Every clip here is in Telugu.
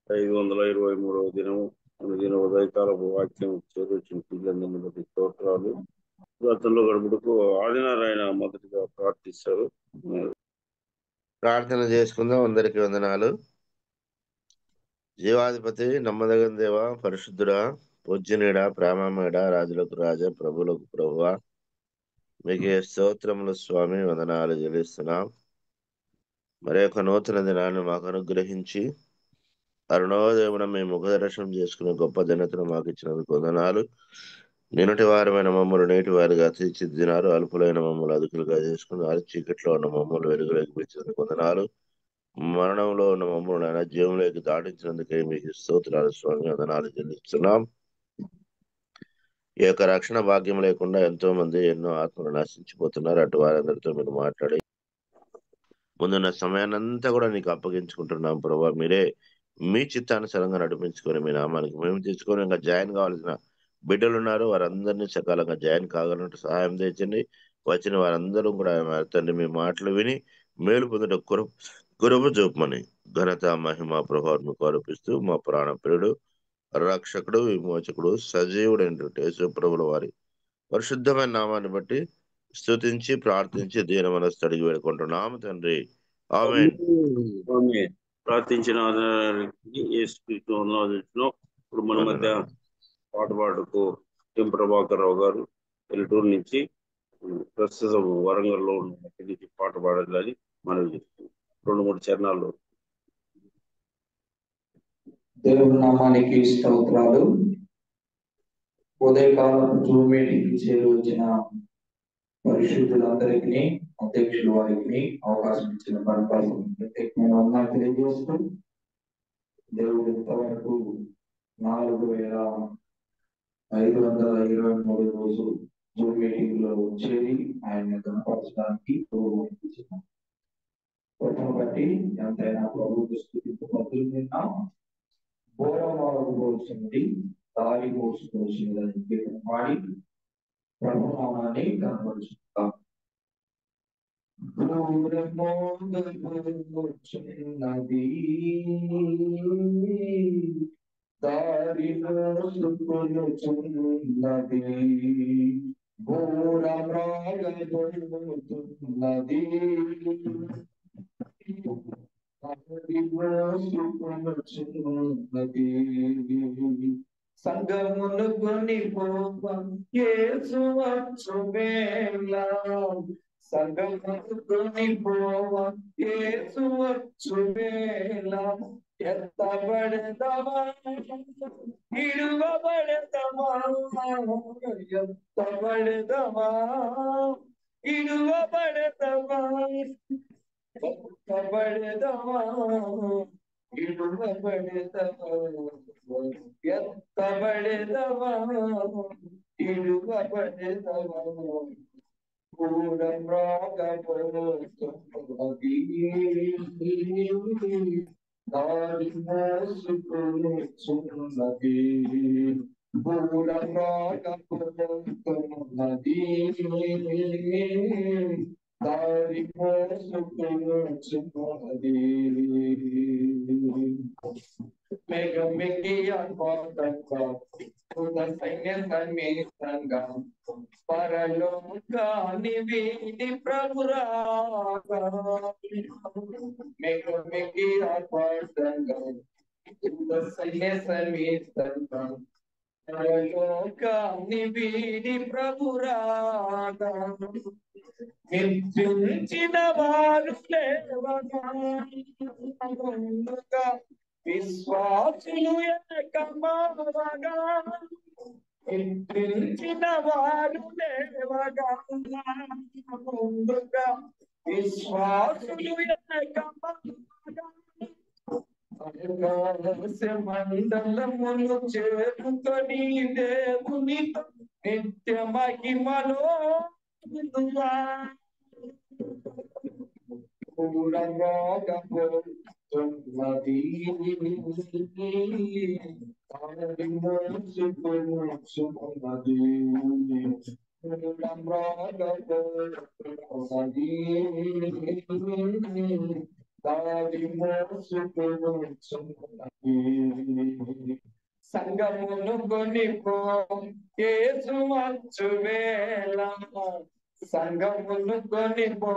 4523 దినము అనుదిన ఉదయకాలపు వాక్యం చేరొచ్చిన పిల్లలందరినీ బట్టి స్తోత్రాలు. గతంలో గడుపుటకు ఆదినారాయణ మొదటిగా ప్రార్థిస్తారు. ప్రార్థన చేసుకుందాం. అందరికి వందనాలు. జీవాధిపతి, నమ్మదగిన దేవ, పరిశుద్ధుడా, పూజ్యనీడా, ప్రేమమేడ, రాజులకు రాజా, ప్రభులకు ప్రభువా, మీకే స్తోత్రములు స్వామి, వందనాలు చెల్లిస్తున్నాం. మరి యొక్క నూతన దినాన్ని మాకు అనుగ్రహించి అరుణోదయమున మేము ముఖ దర్శనం చేసుకునే గొప్ప దినతను మాకు ఇచ్చినందుకు వందనాలు. నిన్నటి వారమైన మమ్మల్ని నేటి వారిగా తీర్చిదిద్దినారు. అల్పులైన మమ్మల్ని అదుపులుగా చేసుకున్నారు. చీకట్లో ఉన్న మమ్మల్ని వెలుగులోకి పిలిచినందుకు వందనాలు. మరణంలో ఉన్న మమ్మల్ని ఆయన జీవంలోకి దాటించినందుకే మీకు స్తోత్రాలు స్వామి, వందనాలు చెల్లిస్తున్నాం. ఈ యొక్క రక్షణ భాగ్యం లేకుండా ఎంతో మంది ఎన్నో ఆత్మలు నశించిపోతున్నారు. అటు వారందరితో మీరు మాట్లాడి ముందున్న సమయాన్ని అంతా కూడా నీకు అప్పగించుకుంటున్నాం ప్రభావ. మీరే మీ చిత్తానుసారంగా నడిపించుకొని మీ నామానికి మేము తెచ్చుకొని ఇంకా జాయిన్ కావాల్సిన బిడ్డలు ఉన్నారు. వారందరినీ సకాలంగా జాయిన్ కాగలంటూ సహాయం తెచ్చండి. వచ్చిన వారందరూ కూడా తండ్రి మీ మాటలు విని మేలు పొందుట కృప చూపమని ఘనత మహిమ ప్రభావం ఆరోపిస్తూ మా ప్రాణ ప్రియుడు, రక్షకుడు, విమోచకుడు, సజీవుడైనటువంటి యేసుప్రభుల వారి పరిశుద్ధమైన నామాన్ని బట్టి స్తుతించి ప్రార్థించి దీన మనస్సు అడిగి వేడుకుంటున్నాము తండ్రి. ఆమేన్. ప్రార్థించిన ఇప్పుడు మన మధ్య పాటకు టిం ప్రభాకర్ రావు గారు ఎల్టూరు నుంచి ప్రస్తుతం వరంగల్లో ఉన్న నుంచి పాట పాడాలని మనవి చేస్తున్నాం. 2-3 చరణాలు. దేవుని నామానికి స్తోత్రాలు. ఉదయకాలం జూమ్ మీటింగ్ చేరువచ్చిన పరిశుద్ధులందరికీ, అధ్యక్షుల వారికి అవకాశం ఇచ్చిన ప్రత్యేకమైన వందనాలు తెలియజేస్తూ, దేవుడు ఇంతవరకు 4523 రోజులు జూమ్ మీటింగ్ లో చేరి ఆయన కనపరచడానికి బట్టి ఎంతైనా ప్రభుత్వ స్థితితో బదులు నిన్నా పోరాడుకోవాల్సింది దారి మోసుకోవాల్సిందని గీతం పాడి ప్రభునామాన్ని కనపరుచుకుంటాం. చిన్నది దారి మోసుకొనుచున్నది, ఘోరమృగబోతున్నది, సంగమును కొనిపోవ యేసు వచ్చు వేళ, సంగమును కొనిపోవ యేసు వచ్చు వేళ, ఎత్తబడదమా ఇడువబడదమా, ఎత్తబడదమా ఇడువబడదమా, ఎత్తబడదమా ఇడువబడదమా, ఎత్తబడదమా ఇడువబడదమా, పూరమ్రాగబోతున్నది దారి మోసుకొనుచున్నది, పూరమ్రాగబోతున్నది దారి మోసుకొనుచున్నది. మేఘమెక్కి ఆర్భాటంగా సైన్య సన్నిహితంగా పరలోకాన్ని వీడి ప్రభురాగా, మేఘమెక్కి ఆర్భాటంగా సైన్య సన్నిహితంగా పరలోకాన్ని వీడి ప్రభురాగా, నిద్రించిన వారు లేవగా, విశ్వాసులు ఏకమవగా, నిద్రించిన వారు లేవగా, ముందుగా విశ్వాసులు ఏకమవగా, ఆకాశ మండలమును చేరుకొని దేవునితో నిత్య మహిమలో ఉందువా, పూరమ్రాగబోతున్నది దారి మోసుకొనుచున్నది, పూరమ్రాగబోతున్నది సంగమును కొనిపో యేసు వచ్చు వేళ సంగమును కొనిపో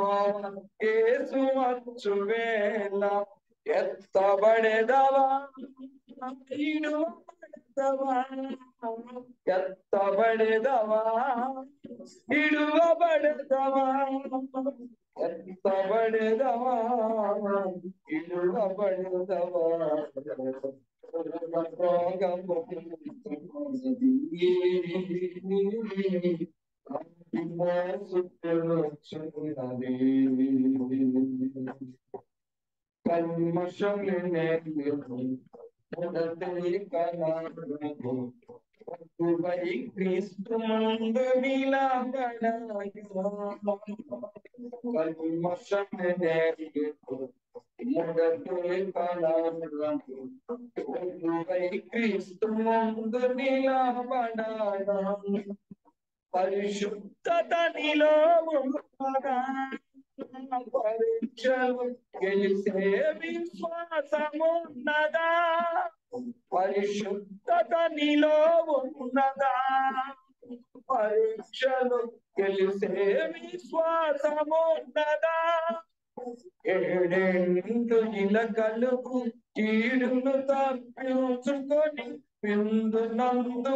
యేసు వచ్చు వేళ ఎత్తబడెదవా ఇడువబడెదవా ఎత్తబడెదవా ఇడువబడెదవా ఎత్తబడెదవా ఇడువబడెదవా క్రీస్తు ముందు క్రీస్తు ముందు నిలబడా పరిశుద్ధత నీలో ఉండగా పరీక్షలు గెలిసే విశ్వాసమున్నదా పరిశుద్ధత నీలో ఉన్నదా పరీక్షలు గెలిసే విశ్వాసమున్నదా ఏడేంటు నిలకలుగు కీడును తప్పించుకొని విందునందు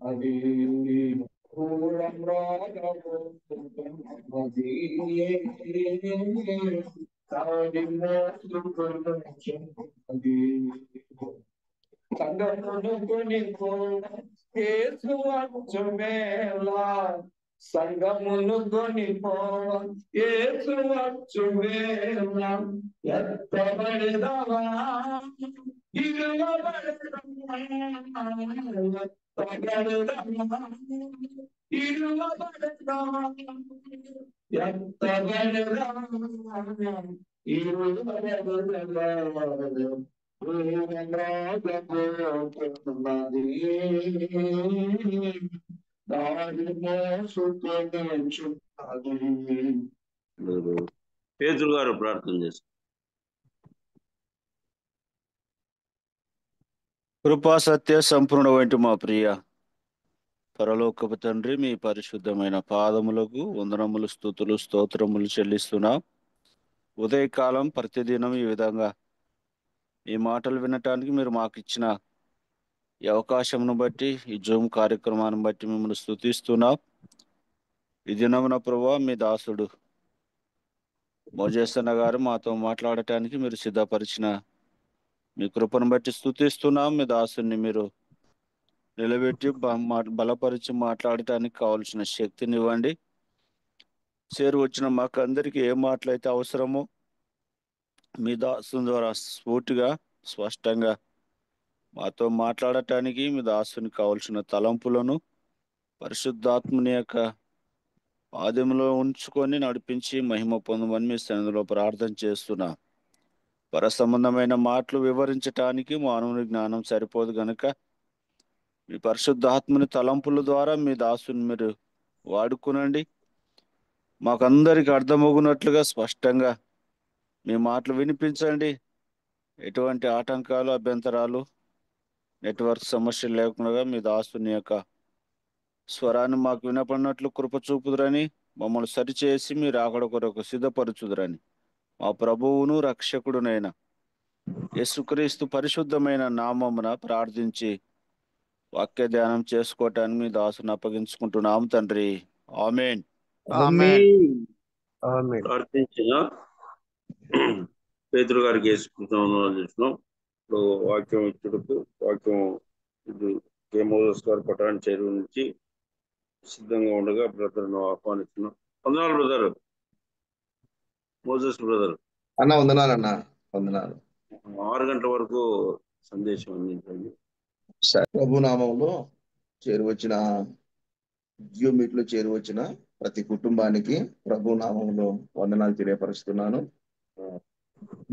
అది సంగమును కొనిపో యేసు వచ్చు వేళ సంగమును కొనిపో యేసు వచ్చు వేళ ఎత్తబడెదవా ఇడువబడెదవా ఎత్తబడెదవా ఇడువబడెదవా ఎత్తబడెదవా పేతురు గారు ప్రార్థన చేస్తారు. కృపా సత్య సంపూర్ణ వంటి మా ప్రియ పరలోకపు తండ్రి, మీ పరిశుద్ధమైన పాదములకు వందనములు, స్తుతులు, స్తోత్రములు చెల్లిస్తున్నాం. ఉదయకాలం ప్రతిదినం ఈ విధంగా ఈ మాటలు వినటానికి మీరు మాకు ఇచ్చిన ఈ అవకాశమును బట్టి, ఈ జూమ్ కార్యక్రమాన్ని బట్టి మిమ్మల్ని స్తుతిస్తున్నాం. ఈ దినమున ప్రభువా, మీ దాసుడు మోజేసన్న గారు మాతో మాట్లాడటానికి మీరు సిద్ధపరిచిన మీ కృపను బట్టి స్తుతిస్తున్నాం. మీ దాసుని మీరు నిలబెట్టి బలపరిచి మాట్లాడటానికి కావలసిన శక్తిని ఇవ్వండి. చేరు వచ్చిన మాకు అందరికీ ఏ మాటలైతే అవసరమో మీ దాసుని ద్వారా స్ఫూర్తిగా స్పష్టంగా మాతో మాట్లాడటానికి మీ దాసుని కావలసిన తలంపులను పరిశుద్ధాత్మని యొక్క ఆదిలో ఉంచుకొని నడిపించి మహిమ పొందమని మీ సన్నిధిలో ప్రార్థన చేస్తున్నా. పర సంబంధమైన మాటలు వివరించటానికి మానవుని జ్ఞానం సరిపోదు గనుక మీ పరిశుద్ధాత్మని తలంపుల ద్వారా మీ దాసుని మీరు వాడుకునండి. మాకందరికి అర్థమవునట్లుగా స్పష్టంగా మీ మాటలు వినిపించండి. ఎటువంటి ఆటంకాలు, అభ్యంతరాలు, నెట్వర్క్ సమస్యలు లేకుండా మీ దాసుని యొక్క స్వరాన్ని మాకు వినపడినట్లు కృప చూపుదురని, మమ్మల్ని సరిచేసి మీరు అక్కడ కొరకు సిద్ధపరచుదురని మా ప్రభువును రక్షకుడునైన యేసుక్రీస్తు పరిశుద్ధమైన నామమున ప్రార్థించి వాక్య ధ్యానం చేసుకోవటానికి మీ దాసుని అప్పగించుకుంటున్నాం తండ్రి. ఆమేన్. ప్రార్థించిన పేతురు గారికి వేసుకుంటున్నాం. ఇప్పుడు వాక్యం ఇచ్చుడుకు వాక్యం కే మోజస్ గారు పటాన్ చెరువు నుంచి సిద్ధంగా ఉండగా బ్రదర్ను ఆహ్వానిస్తున్నాం. వందనాలు బ్రదర్. మోజస్ బ్రదర్ అన్న వందనాలు అన్న, వందనాలు. 6 గంటల వరకు సందేశం అందించండి. ప్రభు నామంలో చేరువచ్చిన జియో మీట్ లో చేరువచ్చిన ప్రతి కుటుంబానికి ప్రభు నామంలో వందనాలు తెలియపరుస్తున్నాను.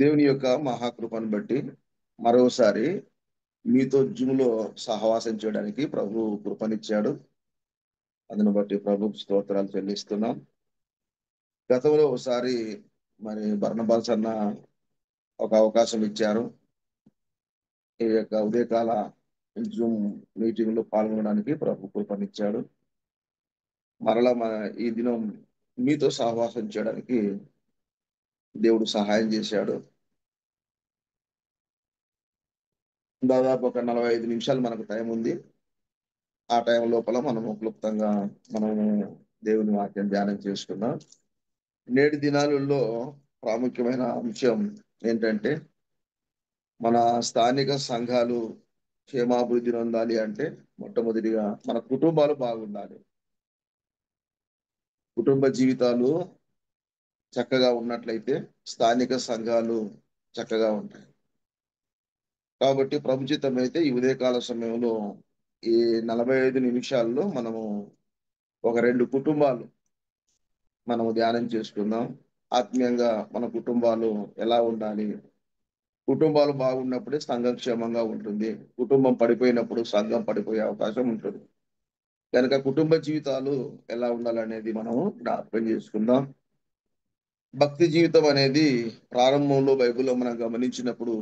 దేవుని యొక్క మహాకృపను బట్టి మరోసారి మీతో జూమ్లో సహవాసం చేయడానికి ప్రభు కృపనిచ్చాడు. అందును బట్టి ప్రభుకు స్తోత్రాలు చెల్లిస్తున్నాం. గతంలో ఒకసారి మరి బర్నబాస్ అన్న ఒక అవకాశం ఇచ్చారు. ఈ యొక్క ఉదయకాల జూమ్ మీటింగ్ లో పాల్గొనడానికి ప్రభు కృపనిచ్చాడు. మరలా ఈ దినం మీతో సహవాసం చేయడానికి దేవుడు సహాయం చేశాడు. దాదాపు ఒక 45 నిమిషాలు మనకు టైం ఉంది. ఆ టైం లోపల మనము క్లుప్తంగా మనము దేవుని వాక్యం ధ్యానం చేసుకున్నాం. నేటి దినాలలో ప్రాముఖ్యమైన అంశం ఏంటంటే, మన స్థానిక సంఘాలు క్షేమాభివృద్ధి పొందాలి అంటే మొట్టమొదటిగా మన కుటుంబాలు బాగుండాలి. కుటుంబ జీవితాలు చక్కగా ఉన్నట్లయితే స్థానిక సంఘాలు చక్కగా ఉంటాయి. కాబట్టి ప్రభుచితం అయితే ఈ ఉదయకాల సమయంలో ఈ 45 నిమిషాల్లో మనము ఒక 2 కుటుంబాలు మనము ధ్యానం చేసుకుందాం. ఆత్మీయంగా మన కుటుంబాలు ఎలా ఉండాలి, కుటుంబాలు బాగున్నప్పుడే సంఘం క్షేమంగా ఉంటుంది. కుటుంబం పడిపోయినప్పుడు సంఘం పడిపోయే అవకాశం ఉంటుంది. కనుక కుటుంబ జీవితాలు ఎలా ఉండాలనేది మనము జ్ఞాపకం చేసుకుందాం. భక్తి జీవితం అనేది ప్రారంభంలో బైబిల్లో మనం గమనించినప్పుడు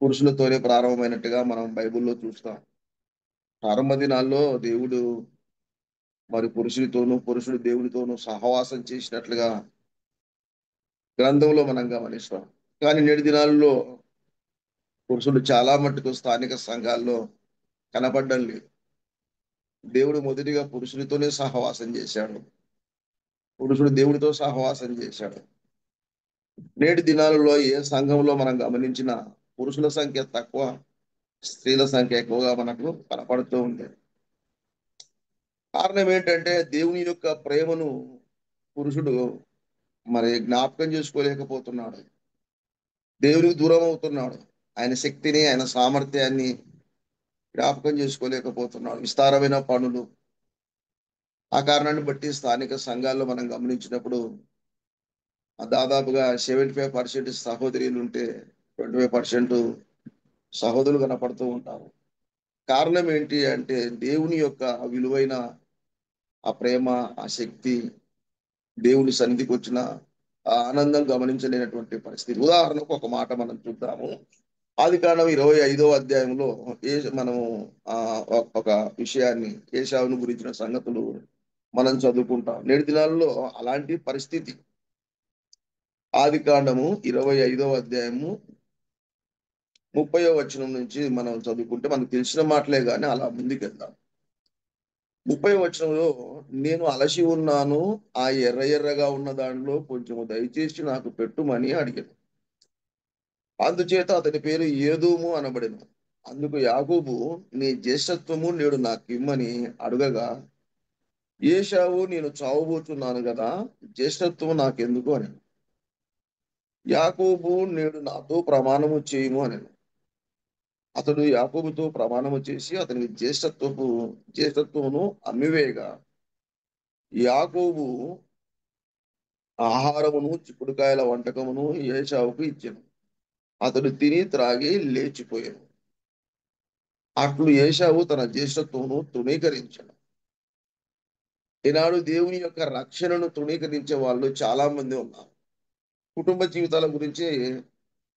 పురుషులతోనే ప్రారంభమైనట్టుగా మనం బైబిల్లో చూస్తాం. ప్రారంభ దినాల్లో దేవుడు మరి పురుషుడు దేవుడితోనూ సహవాసం చేసినట్లుగా గ్రంథంలో మనం గమనిస్తాం. కానీ నేటి దినాల్లో పురుషుడు చాలా మట్టుకు స్థానిక సంఘాల్లో కనపడడం లేదు. దేవుడు మొదటిగా పురుషుడితోనే సహవాసం చేశాడు. పురుషుడు దేవుడితో సహవాసం చేశాడు. నేటి దినాలలో ఏ సంఘంలో మనం గమనించిన పురుషుల సంఖ్య తక్కువ, స్త్రీల సంఖ్య ఎక్కువగా మనకు కనపడుతూ ఉంది. కారణం ఏంటంటే దేవుని యొక్క ప్రేమను పురుషుడు మరి జ్ఞాపకం చేసుకోలేకపోతున్నాడు. దేవునికి దూరం అవుతున్నాడు. ఆయన శక్తిని, ఆయన సామర్థ్యాన్ని జ్ఞాపకం చేసుకోలేకపోతున్నాడు. విస్తారమైన పనులు. ఆ కారణాన్ని బట్టి స్థానిక సంఘాల్లో మనం గమనించినప్పుడు దాదాపుగా 75% సహోదరులు ఉంటే 25% సహోదరులు కనపడుతూ ఉంటారు. కారణం ఏంటి అంటే దేవుని యొక్క విలువైన ఆ ప్రేమ, ఆ శక్తి, దేవుని సన్నిధికి వచ్చిన ఆ ఆనందం గమనించలేనటువంటి పరిస్థితి. ఉదాహరణకు ఒక మాట మనం చూద్దాము. ఆదికాండం 25వ అధ్యాయంలో మనము ఒక విషయాన్ని, ఏశావును గురించిన సంగతులు మనం చదువుకుంటాం. నేటి దినాల్లో అలాంటి పరిస్థితి. ఆదికాండము 25వ అధ్యాయము 30వ వచనం నుంచి మనం చదువుకుంటే మనకు తెలిసిన మాటలే కానీ అలా ముందుకెళ్దాం. 30వ వచనంలో, నేను అలసి ఉన్నాను, ఆ ఎర్రగా ఉన్న దానిలో కొంచెము దయచేసి నాకు పెట్టుమని అడిగాను. అందుచేత అతని పేరు ఏదోము అనబడెను. అందుకు యాకోబు, నీ జ్యేష్ఠత్వము నేడు నాకు ఇమ్మని అడగగా, ఏశావు, నేను చావబోతున్నాను కదా, జ్యేష్ఠత్వము నాకెందుకు అని. యాకోబు, నేడు నాతో ప్రమాణము చేయము అని. అతడు యాకోబుతో ప్రమాణము చేసి అతనికి జ్యేష్ఠత్వమును అమ్మివేయగా, యాకోబు ఆహారమును చిక్కుడుకాయల వంటకమును ఏశావుకు ఇచ్చాను. అతడు తిని త్రాగి లేచిపోయాను. అట్లు ఏశావు తన జ్యేష్ఠత్వమును తృణీకరించాడు. ఈనాడు దేవుని యొక్క రక్షణను తృణీకరించే వాళ్ళు చాలా మంది ఉన్నారు. కుటుంబ జీవితాల గురించి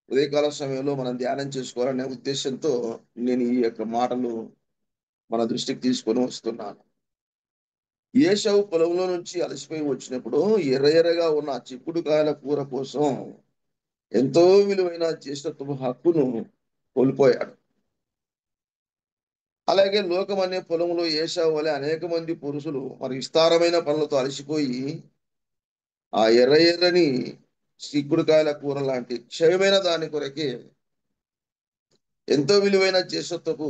ఉదయకాల సమయంలో మనం ధ్యానం చేసుకోవాలనే ఉద్దేశంతో నేను ఈ యొక్క మాటలు మన దృష్టికి తీసుకొని వస్తున్నాను. ఏశావు పొలంలో నుంచి అలసిపోయి వచ్చినప్పుడు ఎర్రగా ఉన్న చిక్కుడుకాయల కూర కోసం ఎంతో విలువైన జ్యేష్ఠత్వ హక్కును కోల్పోయాడు. అలాగే లోకం అనే పొలంలో ఏశావు వలె అనేక మంది పురుషులు మరి విస్తారమైన పనులతో అలసిపోయి ఆ ఎర్రని చిక్కుడుకాయల కూర లాంటి క్షయమైన దాని కొరకే ఎంతో విలువైన జ్యేష్ఠత్వపు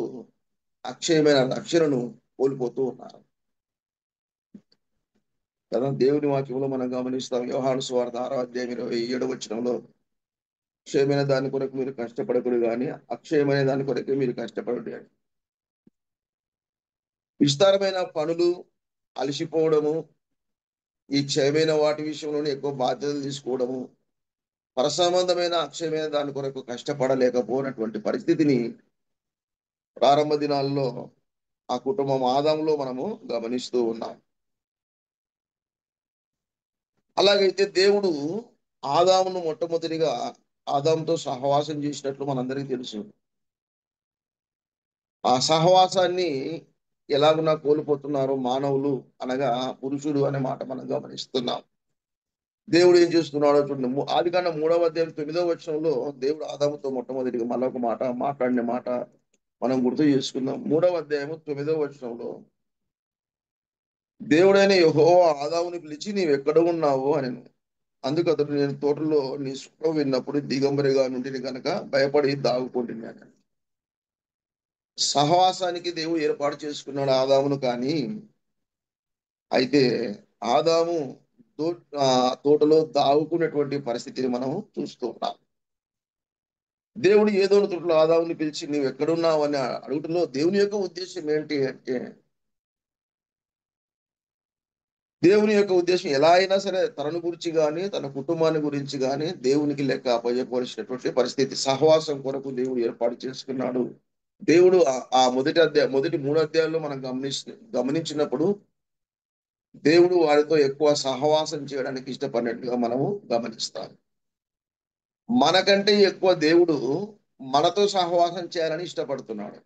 అక్షయమైన రక్షణను కోల్పోతూ ఉన్నారు కదా. దేవుని వాక్యంలో మనం గమనిస్తాం. యోహాను సువార్త 6వ అధ్యాయం 27వ వచనంలో, క్షయమైన దాని కొరకు మీరు కష్టపడకూడదు కానీ అక్షయమైన దాని కొరకే మీరు కష్టపడండి అని. విస్తారమైన పనులు, అలసిపోవడము, ఈ క్షయమైన వాటి విషయంలోనే ఎక్కువ బాధ్యతలు తీసుకోవడము, పరసంబంధమైన అక్షయమైన దాని కొరకు కష్టపడలేకపోయినటువంటి పరిస్థితిని ప్రారంభ దినాల్లో ఆ కుటుంబం ఆదాములో మనము గమనిస్తూ ఉన్నాం. అలాగైతే దేవుడు ఆదామును మొట్టమొదటిగా ఆదాముతో సహవాసం చేసినట్లు మనందరికీ తెలుసు. ఆ సహవాసాన్ని ఎలాగున్నా కోల్పోతున్నారు మానవులు, అనగా పురుషుడు అనే మాట మనం గమనిస్తున్నాం. దేవుడు ఏం చేస్తున్నాడో చూడండి. ఆదికాండం 3వ అధ్యాయం 9వ వచనంలో దేవుడు ఆదాముతో మొట్టమొదటిగా మళ్ళొక మాట మాట్లాడిన మాట మనం గుర్తు చేసుకుందాం. 3వ అధ్యాయము 9వ వచనంలో దేవుడైన యెహోవా ఆదాముని పిలిచి నీవెక్కడ ఉన్నావు అని. అందుకు అతడు నేను తోటలో నీ స్వరం విన్నప్పుడు దిగంబరిగా నుండిని కనుక భయపడి దాగుకుంటున్నాను. సహవాసానికి దేవుడు ఏర్పాటు చేసుకున్నాడు ఆదామును. కానీ అయితే ఆదాము తో తోటలో దాగుకున్నటువంటి పరిస్థితిని మనం చూస్తూ ఉన్నాం. దేవుడు ఏదో తోటలో ఆదాముని పిలిచి నువ్వు ఎక్కడున్నావు అని అడుగుటలో దేవుని యొక్క ఉద్దేశం ఏంటి అంటే, దేవుని యొక్క ఉద్దేశం ఎలా అయినా సరే తనను గురించి కానీ తన కుటుంబాన్ని గురించి కానీ దేవునికి లెక్క అప్పజెప్పవలసినటువంటి పరిస్థితి. సహవాసం కొరకు దేవుడు ఏర్పాటు చేసుకున్నాడు. దేవుడు ఆ మొదటి 3 అధ్యాయాల్లో మనం గమనించినప్పుడు దేవుడు వారితో ఎక్కువ సహవాసం చేయడానికి ఇష్టపడినట్టుగా మనము గమనిస్తాం. మనకంటే ఎక్కువ దేవుడు మనతో సహవాసం చేయాలని ఇష్టపడుతున్నాడు.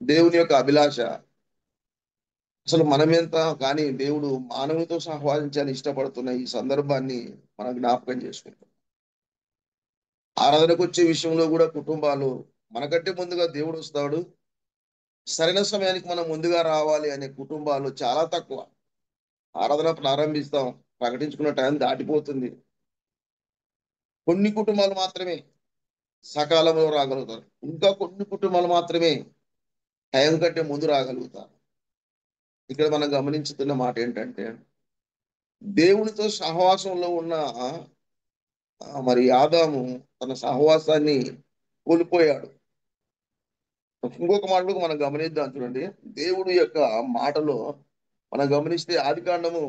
దేవుని యొక్క అభిలాష అసలు మనమెంత, కానీ దేవుడు మానవునితో సహవాసించాలని ఇష్టపడుతున్న ఈ సందర్భాన్ని మనం జ్ఞాపకం చేసుకుంటాం. ఆరాధనకు వచ్చే విషయంలో కూడా కుటుంబాలు మనకంటే ముందుగా దేవుడు వస్తాడు, సరైన సమయానికి మనం ముందుగా రావాలి అనే కుటుంబాలు చాలా తక్కువ. ఆరాధన ప్రారంభిస్తాం, ప్రకటించుకున్న టైం దాటిపోతుంది. కొన్ని కుటుంబాలు మాత్రమే సకాలంలో రాగలుగుతారు. ఇంకా కొన్ని కుటుంబాలు మాత్రమే టైం కంటే ముందు రాగలుగుతారు. ఇక్కడ మనం గమనించుతున్న మాట ఏంటంటే, దేవునితో సహవాసంలో ఉన్న మరి ఆదాము తన సహవాసాన్ని కోల్పోయాడు. ఇంకొక మాటలకు మనం గమనిద్దాం చూడండి. దేవుడి యొక్క మాటలో మనం గమనిస్తే ఆదికాండము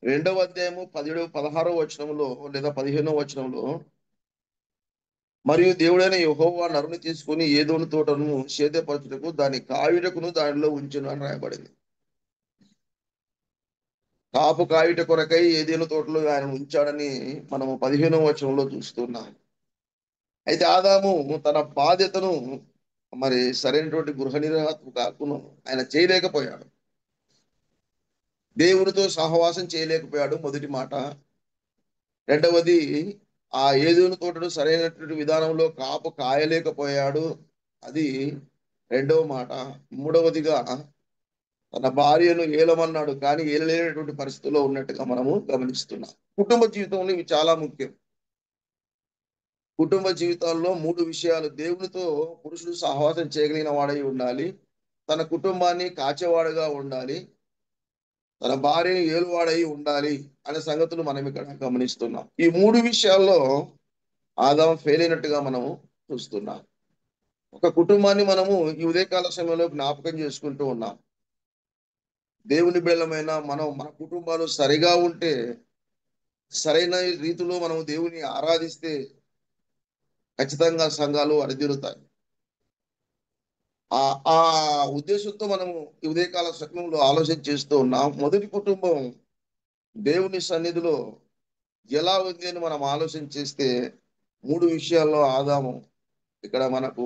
2వ అధ్యాయము 16వ వచనంలో లేదా 15వ వచనంలో, మరియు దేవుడైన యెహోవా నరుని తీసుకుని ఏదోను తోటను సేద్యపరచుటకు దాని కాయుటకును దానిలో ఉంచును అని రాయబడింది. కాపు కాయుట కొరకై ఏదేను తోటలో ఆయన ఉంచాడని మనము 15వ వచనంలో చూస్తున్నాం. అయితే ఆదాము తన బాధ్యతను మరి సరైనటువంటి గృహ నిర్వాహకును ఆయన చేయలేకపోయాడు. దేవునితో సహవాసం చేయలేకపోయాడు, మొదటి మాట. రెండవది, ఆ ఏదోను తోటను సరైనటువంటి విధానంలో కాపు కాయలేకపోయాడు, అది రెండవ మాట. మూడవదిగా తన భార్యను ఏలమన్నాడు, కానీ ఏలలేనటువంటి పరిస్థితిలో ఉన్నట్టుగా మనము గమనిస్తున్నాం. కుటుంబ జీవితంలో ఇవి చాలా ముఖ్యం. కుటుంబ జీవితాల్లో 3 విషయాలు. దేవునితో పురుషుడు సహవాసం చేయగలిగిన వాడై ఉండాలి, తన కుటుంబాన్ని కాచేవాడుగా ఉండాలి, తన భార్యను ఏలువాడై ఉండాలి అనే సంగతులు మనం ఇక్కడ గమనిస్తున్నాం. ఈ 3 విషయాల్లో ఆదాము ఫెయిల్ అయినట్టుగా మనము చూస్తున్నాం. ఒక కుటుంబాన్ని మనము ఈ ఉదయకాల సమయంలో జ్ఞాపకం చేసుకుంటూ ఉన్నాం. దేవుని బిడ్డలమైన మనం మన కుటుంబాలు సరిగా ఉంటే, సరైన రీతిలో మనం దేవుని ఆరాధిస్తే ఖచ్చితంగా సంఘాలు అరిదిరుతాయి. ఆ ఉద్దేశంతో మనము ఈ ఉదయకాల సమయంలో ఆలోచన చేస్తూ ఉన్నాం. మొదటి కుటుంబం దేవుని సన్నిధిలో ఎలా ఉంది అని మనం ఆలోచన చేస్తే 3 విషయాల్లో ఆదాము ఇక్కడ మనకు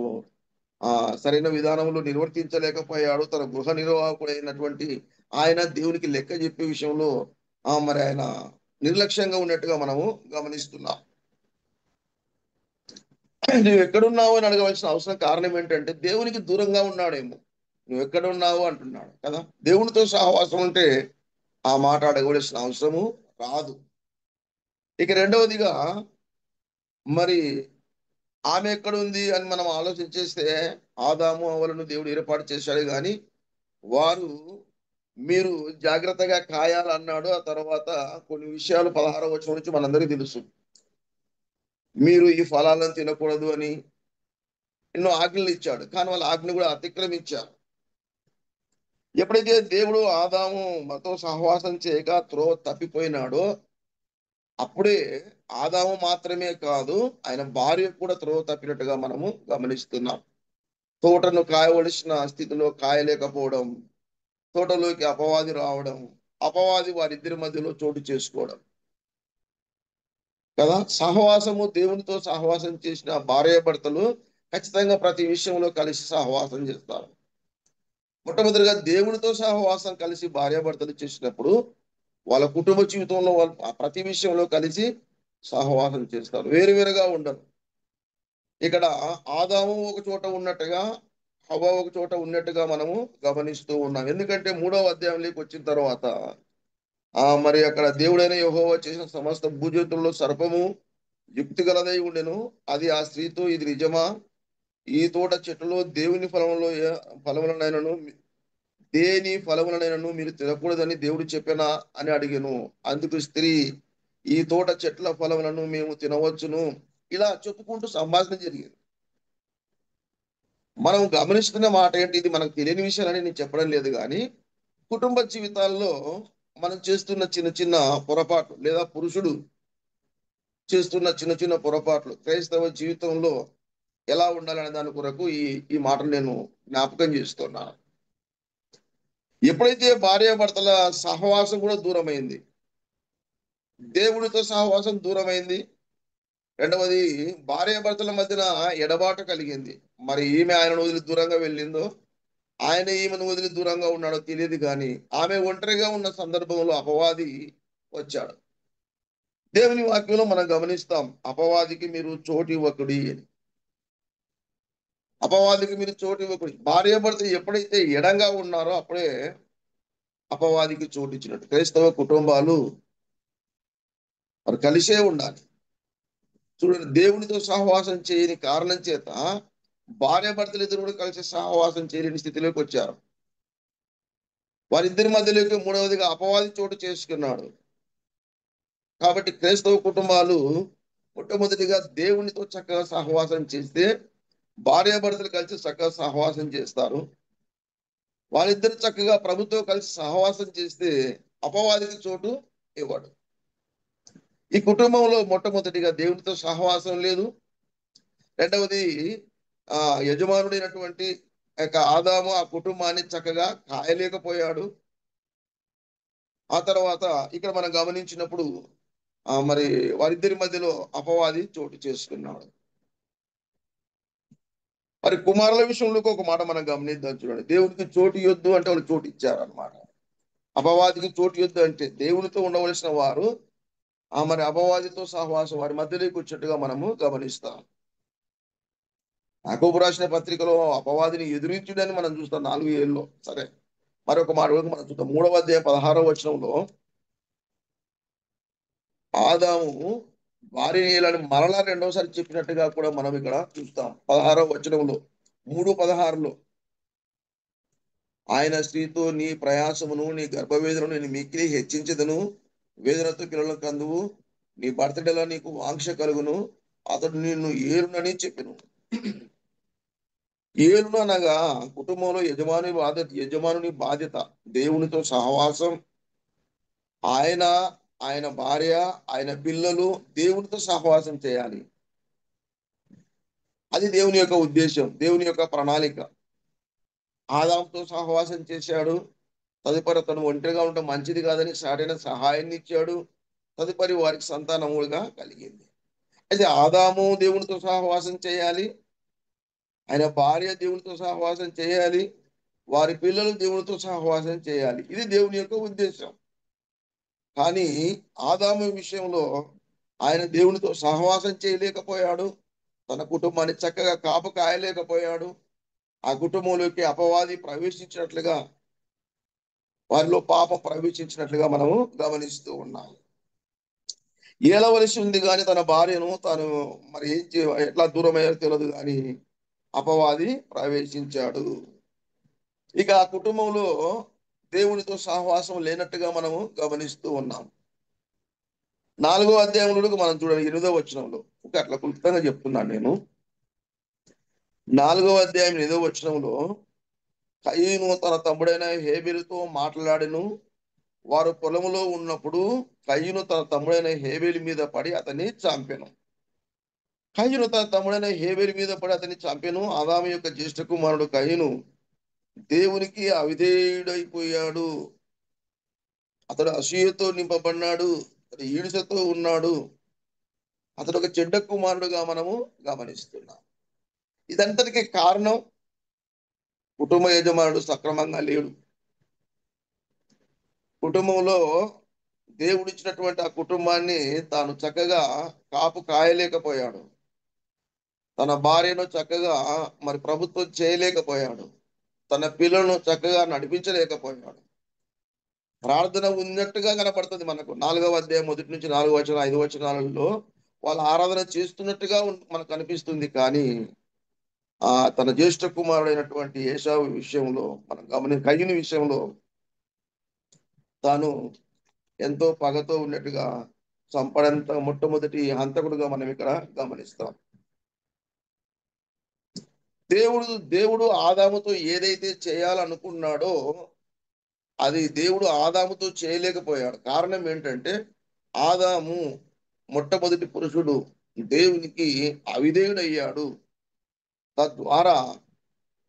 సరైన విధానంలో నిర్వర్తించలేకపోయాడు. తన గృహ నిర్వాహకుడైనటువంటి ఆయన దేవునికి లెక్క చెప్పే విషయంలో మరి ఆయన నిర్లక్ష్యంగా ఉన్నట్టుగా మనము గమనిస్తున్నాం. నువ్వు ఎక్కడున్నావు అని అడగవలసిన అవసరం కారణం ఏంటంటే, దేవునికి దూరంగా ఉన్నాడేమో. నువ్వు ఎక్కడున్నావు అంటున్నాడు కదా. దేవునితో సహవాసం ఉంటే ఆ మాట అడగవలసిన అవసరము రాదు. ఇక రెండవదిగా, మరి ఆమె ఎక్కడుంది అని మనం ఆలోచన చేస్తే, ఆదాము హవ్వలను దేవుడు ఏర్పాటు చేశాడు, కానీ వారు మీరు జాగ్రత్తగా కాయాలన్నాడు. ఆ తర్వాత కొన్ని విషయాలు 16వ వచనం నుంచి మనందరికీ తెలుసు. మీరు ఈ ఫలాలను తినకూడదు అని ఎన్నో ఆజ్ఞలు ఇచ్చాడు, కానీ వాళ్ళ ఆజ్ఞ కూడా అతిక్రమించారు. ఎప్పుడైతే దేవుడు ఆదాము మాతో సహవాసం చేయక త్రోవ తప్పిపోయినాడో, అప్పుడే ఆదాము మాత్రమే కాదు, ఆయన భార్య కూడా త్రోవ తప్పినట్టుగా మనము గమనిస్తున్నాం. తోటను కాయవలసిన స్థితిలో కాయలేకపోవడం, తోటలోకి అపవాది రావడం, అపవాది వారిద్దరి మధ్యలో చోటు చేసుకోవడం కదా. సహవాసము, దేవునితో సహవాసం చేసిన భార్యాభర్తలు ఖచ్చితంగా ప్రతి విషయంలో కలిసి సహవాసం చేస్తారు. మొట్టమొదటిగా దేవునితో సహవాసం కలిసి భార్యాభర్తలు చేసినప్పుడు వాళ్ళ కుటుంబ జీవితంలో వాళ్ళు ప్రతి విషయంలో కలిసి సహవాసం చేస్తారు, వేరువేరుగా ఉండరు. ఇక్కడ ఆదాము ఒక చోట ఉన్నట్టుగా, హవ్వ ఒక చోట ఉన్నట్టుగా మనము గమనిస్తూ ఉన్నాం. ఎందుకంటే 3వ అధ్యాయంలోకి వచ్చిన తర్వాత మరి అక్కడ దేవుడైన యెహోవా చేసిన సమస్త భూజంతువుల్లో సర్పము యుక్తి గలదై ఉండెను. అది ఆ స్త్రీతో, ఇది నిజమా? ఈ తోట చెట్టులో దేవుని ఫలములనైనను దేని ఫలములనైనను మీరు తినకూడదని దేవుడు చెప్పానా అని అడిగాను. అందుకు స్త్రీ, ఈ తోట చెట్ల ఫలములను మేము తినవచ్చును, ఇలా చెప్పుకుంటూ సంభాషణ జరిగింది. మనం గమనిస్తున్న మాట ఏంటి? ఇది మనకు తెలియని విషయాలని నేను చెప్పడం లేదు, కానీ కుటుంబ జీవితాల్లో మనం చేస్తున్న చిన్న చిన్న పొరపాట్లు, లేదా పురుషుడు చేస్తున్న చిన్న చిన్న పొరపాట్లు క్రైస్తవ జీవితంలో ఎలా ఉండాలనే దాని కొరకు ఈ మాటలు నేను జ్ఞాపకం చేస్తున్నాను. ఎప్పుడైతే భార్యాభర్తల సహవాసం కూడా దూరమైంది, దేవుడితో సహవాసం దూరమైంది, రెండవది భార్యాభర్తల మధ్యన ఎడబాటు కలిగింది. మరి ఈమె ఆయనను వదిలి దూరంగా వెళ్ళిందో, ఆయన ఈమెను వదిలి దూరంగా ఉన్నాడో తెలియదు, కానీ ఆమె ఒంటరిగా ఉన్న సందర్భంలో అపవాది వచ్చాడు. దేవుని వాక్యంలో మనం గమనిస్తాం, అపవాదికి మీరు చోటు ఇవ్వకుడి అని. అపవాదికి మీరు చోటు ఇవ్వకుడి. భార్యాభర్త ఎప్పుడైతే ఎడంగా ఉన్నారో అప్పుడే అపవాదికి చోటు ఇచ్చినట్టు. క్రైస్తవ కుటుంబాలు మరి కలిసే ఉండాలి. చూడండి, దేవునితో సహవాసం చేయని కారణం చేత భార్యాభర్తలు ఇద్దరు కూడా కలిసి సహవాసం చేయలేని స్థితిలోకి వచ్చారు. వారిద్దరి మధ్యలోకి మూడవదిగా అపవాది చోటు చేసుకున్నాడు. కాబట్టి క్రైస్తవ కుటుంబాలు మొట్టమొదటిగా దేవునితో చక్కగా సహవాసం చేస్తే భార్యాభర్తలు కలిసి చక్కగా సహవాసం చేస్తారు. వాళ్ళిద్దరు చక్కగా ప్రభుతో కలిసి సహవాసం చేస్తే అపవాదికి చోటు ఇవ్వడు. ఈ కుటుంబంలో మొట్టమొదటిగా దేవునితో సహవాసం లేదు. రెండవది యజమానుడైనటువంటి ఆదాము ఆ కుటుంబాన్ని చక్కగా కాయలేకపోయాడు. ఆ తర్వాత ఇక్కడ మనం గమనించినప్పుడు మరి వారిద్దరి మధ్యలో అపవాది చోటు చేసుకున్నాడు. మరి కుమారుల విషయంలో ఒక మాట మనం గమనిద్దాం. చూడండి, దేవునికి చోటు ఇవ్వద్దు అంటే వాళ్ళు చోటు ఇచ్చారనమాట. అపవాదికి చోటు ఇవ్వద్దు అంటే దేవునితో ఉండవలసిన వారు మరి అపవాదితో సహవాసం వారి మధ్యలోకి వచ్చేట్టుగా మనము గమనిస్తాం. యాకోబు రాసిన పత్రికలో అపవాదిని ఎదురించుడని మనం చూస్తాం 4 సరే, మరొక మాట మనం చూద్దాం. 3వ అధ్యాయం 16వ వచనంలో ఆదాము భార్యని ఏలని మరలా రెండవసారి చెప్పినట్టుగా కూడా మనం ఇక్కడ చూస్తాం. 16వ వచనంలో 3:16లో ఆయన స్త్రీతో, నీ ప్రయాసమును నీ గర్భవేదనను నేను మిక్కిలి హెచ్చించదను, వేదనతో పిల్లలను కందువు, నీ భర్తడలా నీకు వాంక్ష కలుగును, అతడు నిన్ను ఏలునని చెప్పెను. ఏలును అనగా కుటుంబంలో యజమానుని బాధ్యత దేవునితో సహవాసం, ఆయన భార్య, ఆయన పిల్లలు దేవునితో సహవాసం చేయాలి. అది దేవుని యొక్క ఉద్దేశం, దేవుని యొక్క ప్రణాళిక. ఆదాముతో సహవాసం చేశాడు, తదుపరి తను ఒంటరిగా ఉండడం మంచిది కాదని సరైన సహాయాన్ని ఇచ్చాడు, తదుపరి వారికి సంతానములుగా కలిగింది. అయితే ఆదాము దేవునితో సహవాసం చేయాలి, ఆయన భార్య దేవునితో సహవాసం చేయాలి, వారి పిల్లలు దేవునితో సహవాసం చేయాలి. ఇది దేవుని యొక్క ఉద్దేశం. కానీ ఆదాము విషయంలో ఆయన దేవునితో సహవాసం చేయలేకపోయాడు, తన కుటుంబాన్ని చక్కగా కాపు కాయలేకపోయాడు. ఆ కుటుంబంలోకి అపవాది ప్రవేశించినట్లుగా, వారిలో పాపం ప్రవేశించినట్లుగా మనము గమనిస్తూ ఉన్నాం. ఏలవలసి ఉంది కానీ తన భార్యను తాను మరి ఎట్లా దూరం అయ్యారో తెలియదు, కానీ అపవాది ప్రవేశించాడు. ఇక ఆ కుటుంబంలో దేవునితో సహవాసం లేనట్టుగా మనము గమనిస్తూ ఉన్నాం. 4వ అధ్యాయంలో మనం చూడండి, 8వ వచనంలో ఇంకా అట్లా క్లుప్తంగా చెప్తున్నాను నేను. 4వ అధ్యాయం 8వ వచనంలో కయీను తన తమ్ముడైన హేబెలుతో మాట్లాడెను, వారు పొలములో ఉన్నప్పుడు కయ్యూను తన తమ్ముడైన హేబేలు మీద పడి అతన్ని చంపెను. కయ్యూను తన తమ్ముడైన హేబేలు మీద పడి అతన్ని చంపెను. ఆదాము యొక్క జ్యేష్ఠ కుమారుడు కయ్యూను దేవునికి అవిధేయుడైపోయాడు. అతడు అసూయతో నింపబడినాడు. అతడు ఈడుసతో ఉన్నాడు. అతడు ఒక చెడ్డ కుమారుడుగా మనము గమనిస్తున్నాం. ఇదంతటికి కారణం కుటుంబ యజమానుడు సక్రమంగా లేడు. కుటుంబంలో దేవుడిచ్చినటువంటి ఆ కుటుంబాన్ని తాను చక్కగా కాపు కాయలేకపోయాడు. తన భార్యను చక్కగా మరి ప్రభుత్వం చేయలేకపోయాడు. తన పిల్లలను చక్కగా నడిపించలేకపోయాడు. ప్రార్థన ఉన్నట్టుగా కనపడుతుంది మనకు 4వ అధ్యాయం 1 నుంచి 4 వచనం 5 వచనాలలో వాళ్ళు ఆరాధన చేస్తున్నట్టుగా మనకు అనిపిస్తుంది. కానీ తన జ్యేష్ఠ కుమారుడైనటువంటి ఏశావు విషయంలో మనం కయ్యూను విషయంలో తాను ఎంతో పగతో ఉన్నట్టుగా చంపడంత మొట్టమొదటి హంతకుడుగా మనం ఇక్కడ గమనిస్తాం. దేవుడు ఆదాముతో ఏదైతే చేయాలనుకున్నాడో అది దేవుడు ఆదాముతో చేయలేకపోయాడు. కారణం ఏంటంటే ఆదాము మొట్టమొదటి పురుషుడు దేవునికి అవిధేయుడయ్యాడు. తద్వారా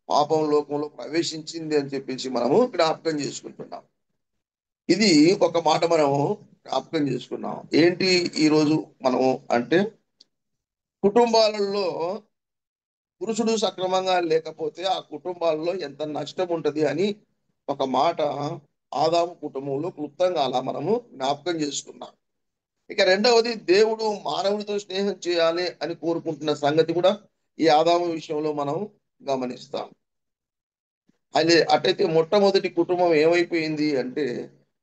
పాపం లోకంలో ప్రవేశించింది అని చెప్పేసి మనము జ్ఞాపకం చేసుకుంటున్నాం. ఇది ఒక మాట మనము జ్ఞాపకం చేసుకున్నాం. ఏంటి ఈరోజు మనము అంటే కుటుంబాలలో పురుషుడు సక్రమంగా లేకపోతే ఆ కుటుంబాల్లో ఎంత నష్టం ఉంటది అని ఒక మాట ఆదాము కుటుంబంలో క్లుప్తంగా అలా మనము జ్ఞాపకం చేసుకున్నాం. ఇక రెండవది దేవుడు మానవుడితో స్నేహం చేయాలి అని కోరుకుంటున్న సంగతి కూడా ఈ ఆదాము విషయంలో మనం గమనిస్తాం. అటైతే మొట్టమొదటి కుటుంబం ఏమైపోయింది అంటే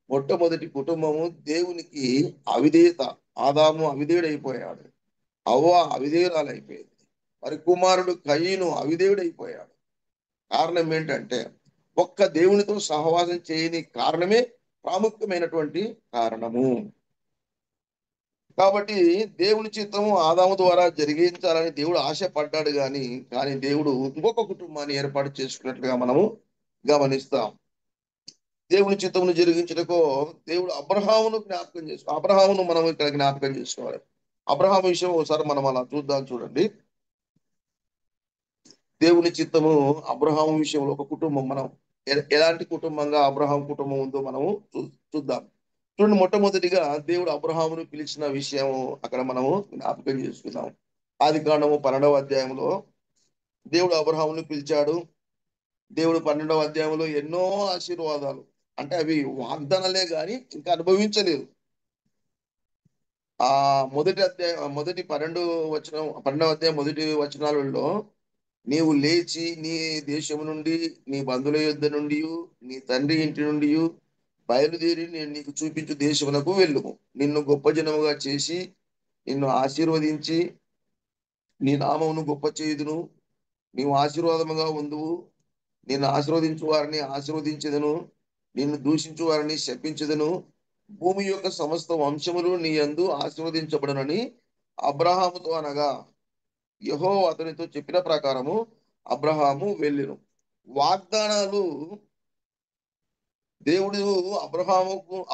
మొట్టమొదటి కుటుంబము దేవునికి అవిధేయత. ఆదాము అవిధేయుడైపోయాడు. అవ్వ అవిధేయురాలైపోయింది. మరి కుమారుడు కయ్యూను అవిధేయుడైపోయాడు. కారణం ఏంటంటే ఒక్క దేవునితో సహవాసం చేయని కారణమే ప్రాముఖ్యమైనటువంటి కారణము. కాబట్టి దేవుని చిత్తము ఆదాము ద్వారా జరిగించాలని దేవుడు ఆశపడ్డాడు కానీ దేవుడు ఇంకొక కుటుంబాన్ని ఏర్పాటు చేసుకున్నట్లుగా మనము గమనిస్తాం. దేవుని చిత్తమును జరిగించటకు దేవుడు అబ్రహామును మనం ఇక్కడ జ్ఞాపకం చేసుకోవాలి. అబ్రహాము విషయం ఒకసారి మనం అలా చూడండి. దేవుని చిత్తము అబ్రహాము విషయంలో ఒక కుటుంబం మనం ఎలాంటి కుటుంబంగా అబ్రహాం కుటుంబం ఉందో మనము చూద్దాం. చూడండి, మొట్టమొదటిగా దేవుడు అబ్రహామును పిలిచిన విషయం అక్కడ మనము జ్ఞాపకం చేసుకున్నాం. ఆదికాండము 12వ అధ్యాయంలో దేవుడు అబ్రహామును పిలిచాడు. దేవుడు 12వ అధ్యాయంలో ఎన్నో ఆశీర్వాదాలు, అంటే అవి వాగ్దానాలే గాని ఇంకా అనుభవించలేదు. మొదటి 12వ అధ్యాయం మొదటి వచనాలలో నీవు లేచి నీ దేశము నుండి, నీ బంధువుల యొద్ద నుండి, నీ తండ్రి ఇంటి నుండి బయలుదేరి నేను నీకు చూపించు దేశమునకు వెళ్ళుము. నిన్ను గొప్ప జనముగా చేసి నిన్ను ఆశీర్వదించి నీ నామమును గొప్ప చేయుదును. నీవు ఆశీర్వాదముగా ఉందువు. నిన్ను ఆశీర్వదించు వారిని ఆశీర్వదించెదను, నిన్ను దూషించు వారిని శపించెదను. భూమి యొక్క సమస్త వంశములు నీ యందు ఆశీర్వదించబడునని అబ్రహాముతో అనగా యెహోవా అతనితో చెప్పిన ప్రకారము అబ్రహాము వెళ్ళెను. వాగ్దానాలు దేవుడు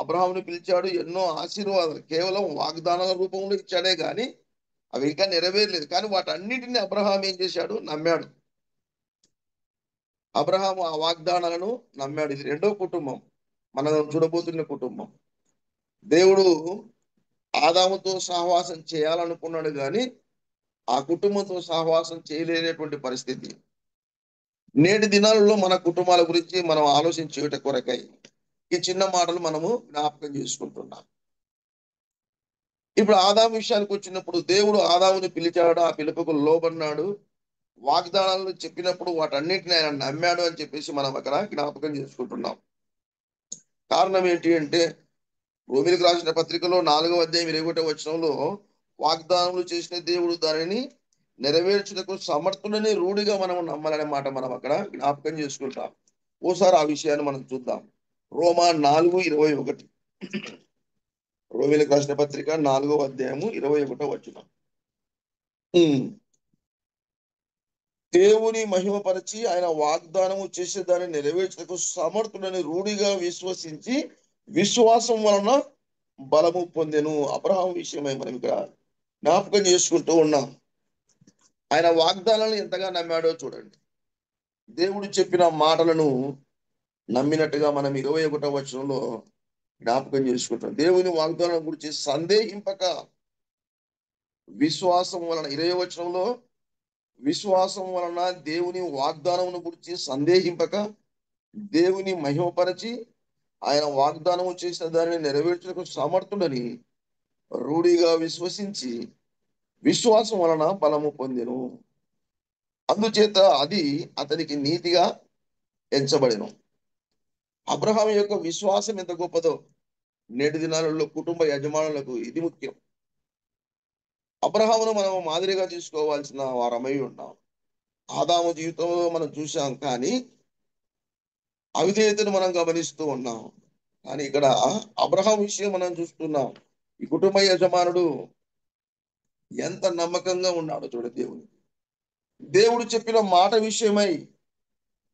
అబ్రహామును పిలిచాడు. ఎన్నో ఆశీర్వాదాలు కేవలం వాగ్దానాల రూపంలో ఇచ్చాడే గాని అవి ఇంకా నెరవేరలేదు. కానీ వాటన్నిటిని అబ్రహాం ఏం చేశాడు? నమ్మాడు. అబ్రహాము ఆ వాగ్దానాలను నమ్మాడు. ఇది రెండో కుటుంబం, మనం చూడబోతున్న కుటుంబం. దేవుడు ఆదాముతో సహవాసం చేయాలనుకున్నాడు కానీ ఆ కుటుంబంతో సహవాసం చేయలేనటువంటి పరిస్థితి. నేటి దినాలలో మన కుటుంబాల గురించి మనం ఆలోచించేట కొరకై ఈ చిన్న మాటలు మనము జ్ఞాపకం చేసుకుంటున్నాం. ఇప్పుడు ఆదాము విషయానికి వచ్చినప్పుడు దేవుడు ఆదాముని పిలిచాడు. ఆ పిలుపుకు లోబడినాడు. వాగ్దానాలను చెప్పినప్పుడు వాటన్నిటిని ఆయన నమ్మాడు అని చెప్పేసి మనం అక్కడ జ్ఞాపకం చేసుకుంటున్నాం. కారణం ఏంటి అంటే రోమీయులకు రాసిన పత్రికలో 4వ అధ్యాయం 21వ వచనంలో వాగ్దానములు చేసిన దేవుడు దానిని నెరవేర్చుటకు సమర్థులని రూఢిగా మనం నమ్మాలనే మాట మనం అక్కడ జ్ఞాపకం చేసుకుంటాం. ఓసారి ఆ విషయాన్ని మనం చూద్దాం. రోమా 4:21, రోమీయులకు రాసిన పత్రిక 4వ అధ్యాయము 21వ వచనం. దేవుని మహిమపరిచి ఆయన వాగ్దానము చేసే దాన్ని నెరవేర్చుటకు సమర్థుడని రూఢిగా విశ్వసించి విశ్వాసం వలన బలము పొందెను. అబ్రహాం విషయమై మనం ఇక్కడ జ్ఞాపకం చేసుకుంటూ ఉన్నాం. ఆయన వాగ్దానాలను ఎంతగా నమ్మాడో చూడండి. దేవుడు చెప్పిన మాటలను నమ్మినట్టుగా మనం 21వ వచనంలో జ్ఞాపకం చేసుకుంటాం. దేవుని వాగ్దానం గురించి సందేహింపక విశ్వాసం వలన 20వ వచనంలో విశ్వాసం వలన దేవుని వాగ్దానమును గురించి సందేహింపక దేవుని మహిమపరచి ఆయన వాగ్దానము చేసిన దానిని నెరవేర్చుటకు సమర్థుడని రూఢిగా విశ్వసించి విశ్వాసం వలన బలము పొందెను. అందుచేత అది అతనికి నీతిగా ఎంచబడెను. అబ్రహాం యొక్క విశ్వాసం ఎంత గొప్పదో నేటి దినాలలో కుటుంబ యజమానులకు ఇది ముఖ్యం. అబ్రహామును మనం మాదిరిగా తీసుకోవాల్సిన వారమై ఉన్నాం. ఆదాము జీవితంలో మనం చూసాం, కానీ అవిధేయతను మనం గమనిస్తూ ఉన్నాం. కానీ ఇక్కడ అబ్రహాం విషయం మనం చూస్తున్నాం. ఈ కుటుంబ యజమానుడు ఎంత నమ్మకంగా ఉన్నాడో చూడండి. దేవుడు చెప్పిన మాట విషయమై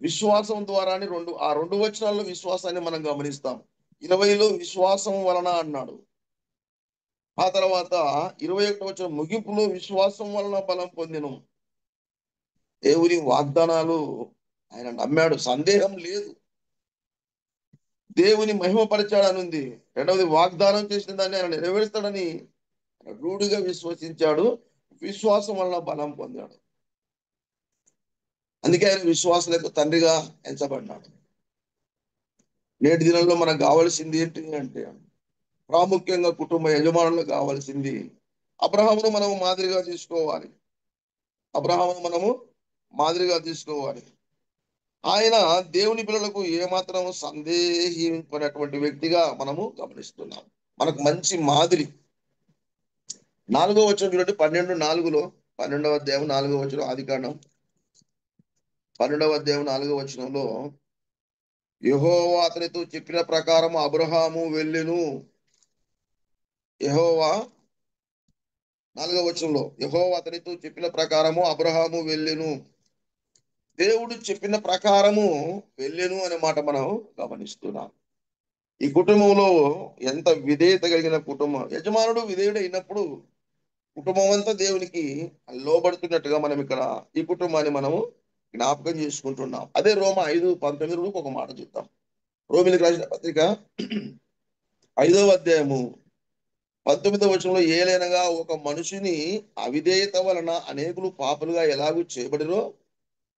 విశ్వాసం ద్వారానే ఆ రెండు వచనాల్లో విశ్వాసాన్ని మనం గమనిస్తాం. 20లో విశ్వాసం వలన అన్నాడు. ఆ తర్వాత 21వ వచనం ముగింపులో విశ్వాసం వలన బలం పొందెను. దేవుని వాగ్దానాలు ఆయన నమ్మాడు, సందేహం లేదు. దేవుని మహిమపరచాడని ఉంది. రెండవది, వాగ్దానం చేసిన దాన్ని ఆయన నెరవేరుస్తాడని రూఢిగా విశ్వసించాడు. విశ్వాసం వలన బలం పొందాడు. అందుకే ఆయన విశ్వాసులకు తండ్రిగా ఎంచబడ్డాడు. నేటి దినంలో మనకు కావాల్సింది ఏంటి అంటే, ప్రాముఖ్యంగా కుటుంబ యజమానులకు కావాల్సింది అబ్రహామును మనము మాదిరిగా తీసుకోవాలి. అబ్రహామును మనము మాదిరిగా తీసుకోవాలి. ఆయన దేవుని పిల్లలకు ఏమాత్రం సందేహించినటువంటి వ్యక్తిగా మనము గమనిస్తున్నాం. మనకు మంచి మాదిరి. 4వ వచనం చూడండి, 12:4లో 12వ అధ్యాయం 4వ వచనం, ఆదికాండం 12వ అధ్యాయం 4వ వచనంలో యెహోవా అతనితో చెప్పిన ప్రకారం అబ్రహాము వెళ్ళెను. యెహోవా 4వ వచనంలో యెహోవా అతనితో చెప్పిన ప్రకారము అబ్రహాము వెళ్ళెను. దేవుడు చెప్పిన ప్రకారము వెళ్ళెను అనే మాట మనం గమనిస్తున్నాం. ఈ కుటుంబంలో ఎంత విధేయత కలిగిన కుటుంబం. యజమానుడు విధేయుడు అయినప్పుడు కుటుంబం అంతా దేవునికి లోబడుతున్నట్టుగా మనం ఇక్కడ ఈ కుటుంబాన్ని మనము జ్ఞాపకం చేసుకుంటున్నాం. అదే రోమా 5:19 ఒక మాట చూద్దాం. రోమిలకు రాసిన పత్రిక 5వ అధ్యాయము 19వ వచనంలో, ఏలైనగా ఒక మనుషుని అవిధేయత వలన అనేకులు పాపులుగా ఎలాగూ చేయబడిరో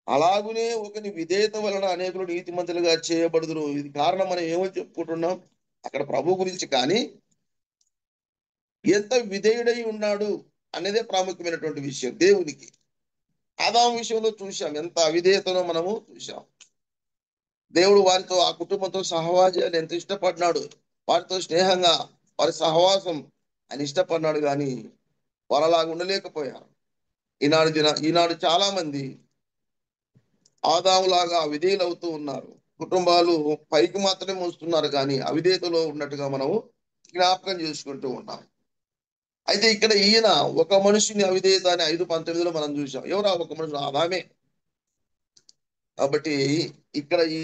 అలాగునే ఒకని విధేయత వలన అనేకులు నీతిమంతులుగా చేయబడుదురు. ఇది కారణం మనం ఏమో చెప్పుకుంటున్నాం అక్కడ ప్రభు గురించి, కానీ ఎంత విధేయుడై ఉన్నాడు అనేదే ప్రాముఖ్యమైనటువంటి విషయం దేవునికి. ఆదాము విషయంలో చూశాం, ఎంత అవిధేయతనో మనము చూశాం. దేవుడు వారితో, ఆ కుటుంబంతో సహవాసాన్ని ఎంత ఇష్టపడినాడు, వారితో స్నేహంగా వారి సహవాసం ఆయన ఇష్టపడినాడు, కానీ వారు అలాగా ఉండలేకపోయారు. ఈనాడు చాలా మంది ఆదాములాగా అవిధేయులు అవుతూ ఉన్నారు. కుటుంబాలు పైకి మాత్రమే మోస్తున్నారు, కానీ అవిధేయతలో ఉన్నట్టుగా మనము జ్ఞాపకం చేసుకుంటూ ఉన్నాం. అయితే ఇక్కడ ఈయన ఒక మనిషిని అవిధేయత అని 5:19లో మనం చూసాం. ఎవరా ఒక మనుషులు? ఆదామే. కాబట్టి ఇక్కడ ఈ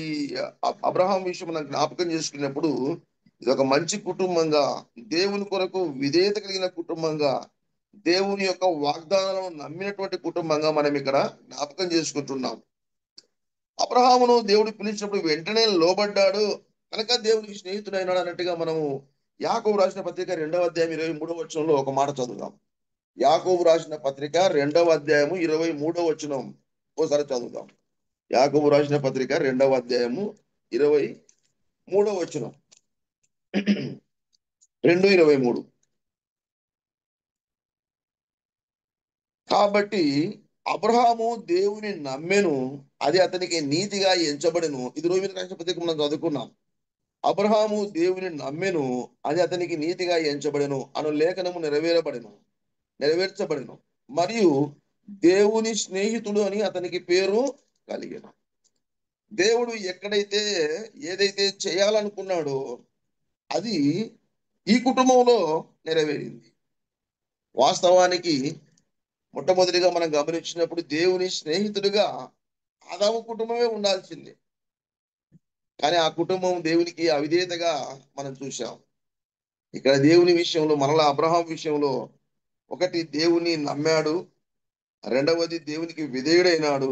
అబ్రహాం విషయం మనం జ్ఞాపకం చేసుకున్నప్పుడు ఇది ఒక మంచి కుటుంబంగా, దేవుని కొరకు విధేయత కలిగిన కుటుంబంగా, దేవుని యొక్క వాగ్దానాలను నమ్మినటువంటి కుటుంబంగా మనం ఇక్కడ జ్ఞాపకం చేసుకుంటున్నాం. అబ్రహామును దేవుడు పిలిచినప్పుడు వెంటనే లోబడ్డాడు కనుక దేవునికి స్నేహితుడైనాడు అన్నట్టుగా మనము యాకోబు రాసిన పత్రిక 2వ అధ్యాయం 23వ వచనంలో ఒక మాట చదువుదాం. యాకోబు రాసిన పత్రిక 2వ అధ్యాయము 23వ వచనం ఓసారి చదువుదాం. యాకోబు రాసిన పత్రిక 2వ అధ్యాయము 23వ వచనం 2:23. కాబట్టి అబ్రహాము దేవుని నమ్మెను, అది అతనికి నీతిగా ఎంచబడెను. ఇది రోమీయులకు రాసిన పత్రిక మనం చదువుకున్నాం. అబ్రహాము దేవుని నమ్మెను, అది అతనికి నీతిగా ఎంచబడెను అను లేఖనము నెరవేర్చబడెను. మరియు దేవుని స్నేహితుడు అని అతనికి పేరు కలిగెను. దేవుడు ఏదైతే చేయాలనుకున్నాడో అది ఈ కుటుంబంలో నెరవేరింది. వాస్తవానికి మొట్టమొదటిగా మనం గమనించినప్పుడు దేవుని స్నేహితుడిగా ఆదాము కుటుంబమే ఉండాల్సింది. కానీ ఆ కుటుంబం దేవునికి అవిధేయతగా మనం చూశాం. ఇక్కడ దేవుని విషయంలో మరలా అబ్రహాం విషయంలో ఒకటి దేవుని నమ్మాడు, రెండవది దేవునికి విధేయుడైనాడు,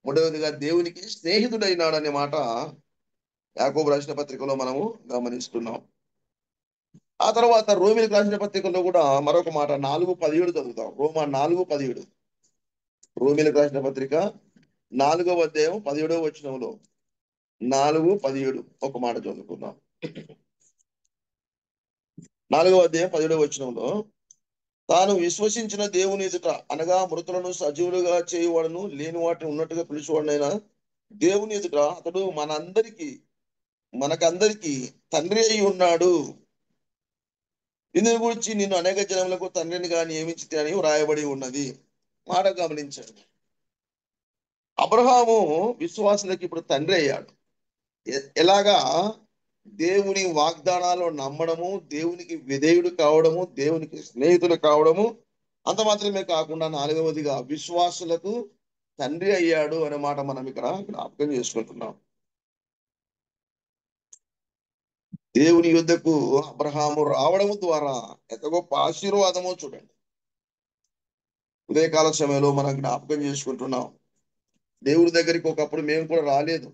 మూడవదిగా దేవునికి స్నేహితుడైనాడు అనే మాట యాకోబు రాసిన పత్రికలో మనము గమనిస్తున్నాం. ఆ తర్వాత రోమిలకు రాసిన పత్రికలో కూడా మరొక మాట 4:17 చదువుతాం. రోమా 4:17. రోమిలకు రాసిన పత్రిక 4వ అధ్యాయం 17వ వచనంలో 4:17 ఒక మాట చదువుకుందాం. 4వ అధ్యాయం 17వ వచనంలో, తాను విశ్వసించిన దేవుని ఎదుట అనగా మృతులను సజీవులుగా చేయువాడును లేని వాటిని ఉన్నట్టుగా పిలిచేవాడునైనా దేవుని ఎదుట అతడు మనకందరికి తండ్రి అయి ఉన్నాడు. ఇందుని గురించి నిన్ను అనేక జనములకు తండ్రినిగా నియమించితే అని వ్రాయబడి ఉన్నది. మాట గమనించండి. అబ్రహాము విశ్వాసులకి ఇప్పుడు తండ్రి అయ్యాడు. ఎలాగా? దేవుని వాగ్దానాలు నమ్మడము, దేవునికి విధేయుడు కావడము, దేవునికి స్నేహితులు కావడము, అంత మాత్రమే కాకుండా 4వదిగా విశ్వాసులకు తండ్రి అయ్యాడు అనే మాట మనం ఇక్కడ జ్ఞాపకం చేసుకుంటున్నాం. దేవుని యుద్ధకు అబ్రహాము రావడము ద్వారా ఎంత గొప్ప ఆశీర్వాదమో చూడండి. ఉదయకాల సమయంలో మనం జ్ఞాపకం చేసుకుంటున్నాం. దేవుడి దగ్గరికి ఒకప్పుడు మేము కూడా రాలేదు.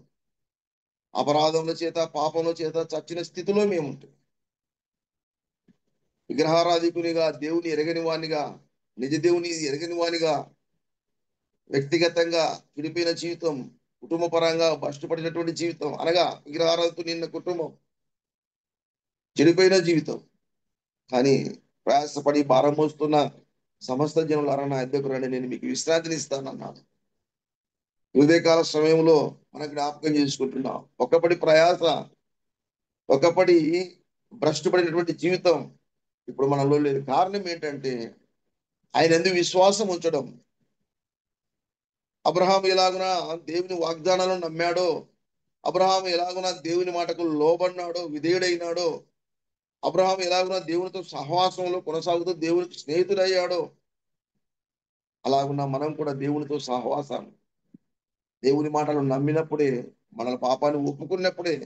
అపరాధముల చేత, పాపముల చేత చచ్చిన స్థితిలో మేము ఉంటాం. విగ్రహారాధికునిగా, దేవుని ఎరగని వానిగా, నిజ దేవుని ఎరగని వానిగా, వ్యక్తిగతంగా విడిపోయిన జీవితం, కుటుంబ పరంగా కష్టపడినటువంటి జీవితం, అనగా విగ్రహారాధకు నిన్న కుటుంబం, చెడిపోయిన జీవితం. కానీ ప్రయాసపడి భారం మోస్తున్న సమస్త జనులారా నా యొద్దకు రండి, నేను మీకు విశ్రాంతిని ఇస్తానన్నాడు. ఉదయకాల సమయంలో మనం జ్ఞాపకం చేసుకుంటున్నాం. ఒకప్పటి ప్రయాస, ఒకప్పటి భ్రష్టుపడినటువంటి జీవితం ఇప్పుడు మనలో లేదు. కారణం ఏంటంటే ఆయన ఎందుకు విశ్వాసం ఉంచడం. అబ్రహాం ఎలాగున దేవుని వాగ్దానాలను నమ్మాడో, అబ్రహాం ఎలాగున దేవుని మాటకు లోబడినాడో, విధేయుడైనాడో, అబ్రహాం ఎలాగున దేవునితో సహవాసంలో కొనసాగుతూ దేవునికి స్నేహితుడయ్యాడో, అలాగున్న మనం కూడా దేవునితో సహవాసం, దేవుని మాటలు నమ్మినప్పుడే, మన పాపాన్ని ఒప్పుకున్నప్పుడే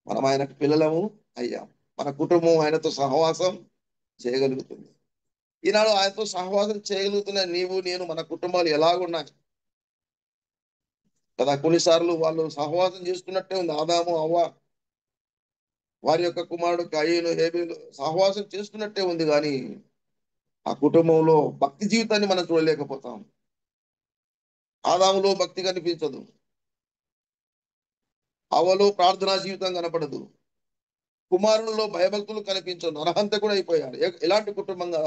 మనం ఆయనకు పిల్లలము అయ్యాం. మన కుటుంబం ఆయనతో సహవాసం చేయగలుగుతుంది. ఈనాడు ఆయనతో సహవాసం చేయగలుగుతున్న నీవు నేను, మన కుటుంబాలు ఎలాగున్నాయి కదా. కొన్నిసార్లు వాళ్ళు సహవాసం చేస్తున్నట్టే ఉంది. ఆదాము, అవ్వ, వారి యొక్క కుమారుడు కయీను, హేబేలు సహవాసం చేస్తున్నట్టే ఉంది. కానీ ఆ కుటుంబంలో భక్తి జీవితాన్ని మనం చూడలేకపోతాం. ఆదాములో భక్తి కనిపించదు, అవ్వలో ప్రార్థనా జీవితం కనపడదు, కుమారులలో భయభక్తులు కనిపించదు. నరహంతకుడు అయిపోయాడు. ఎలాంటి కుటుంబంగా,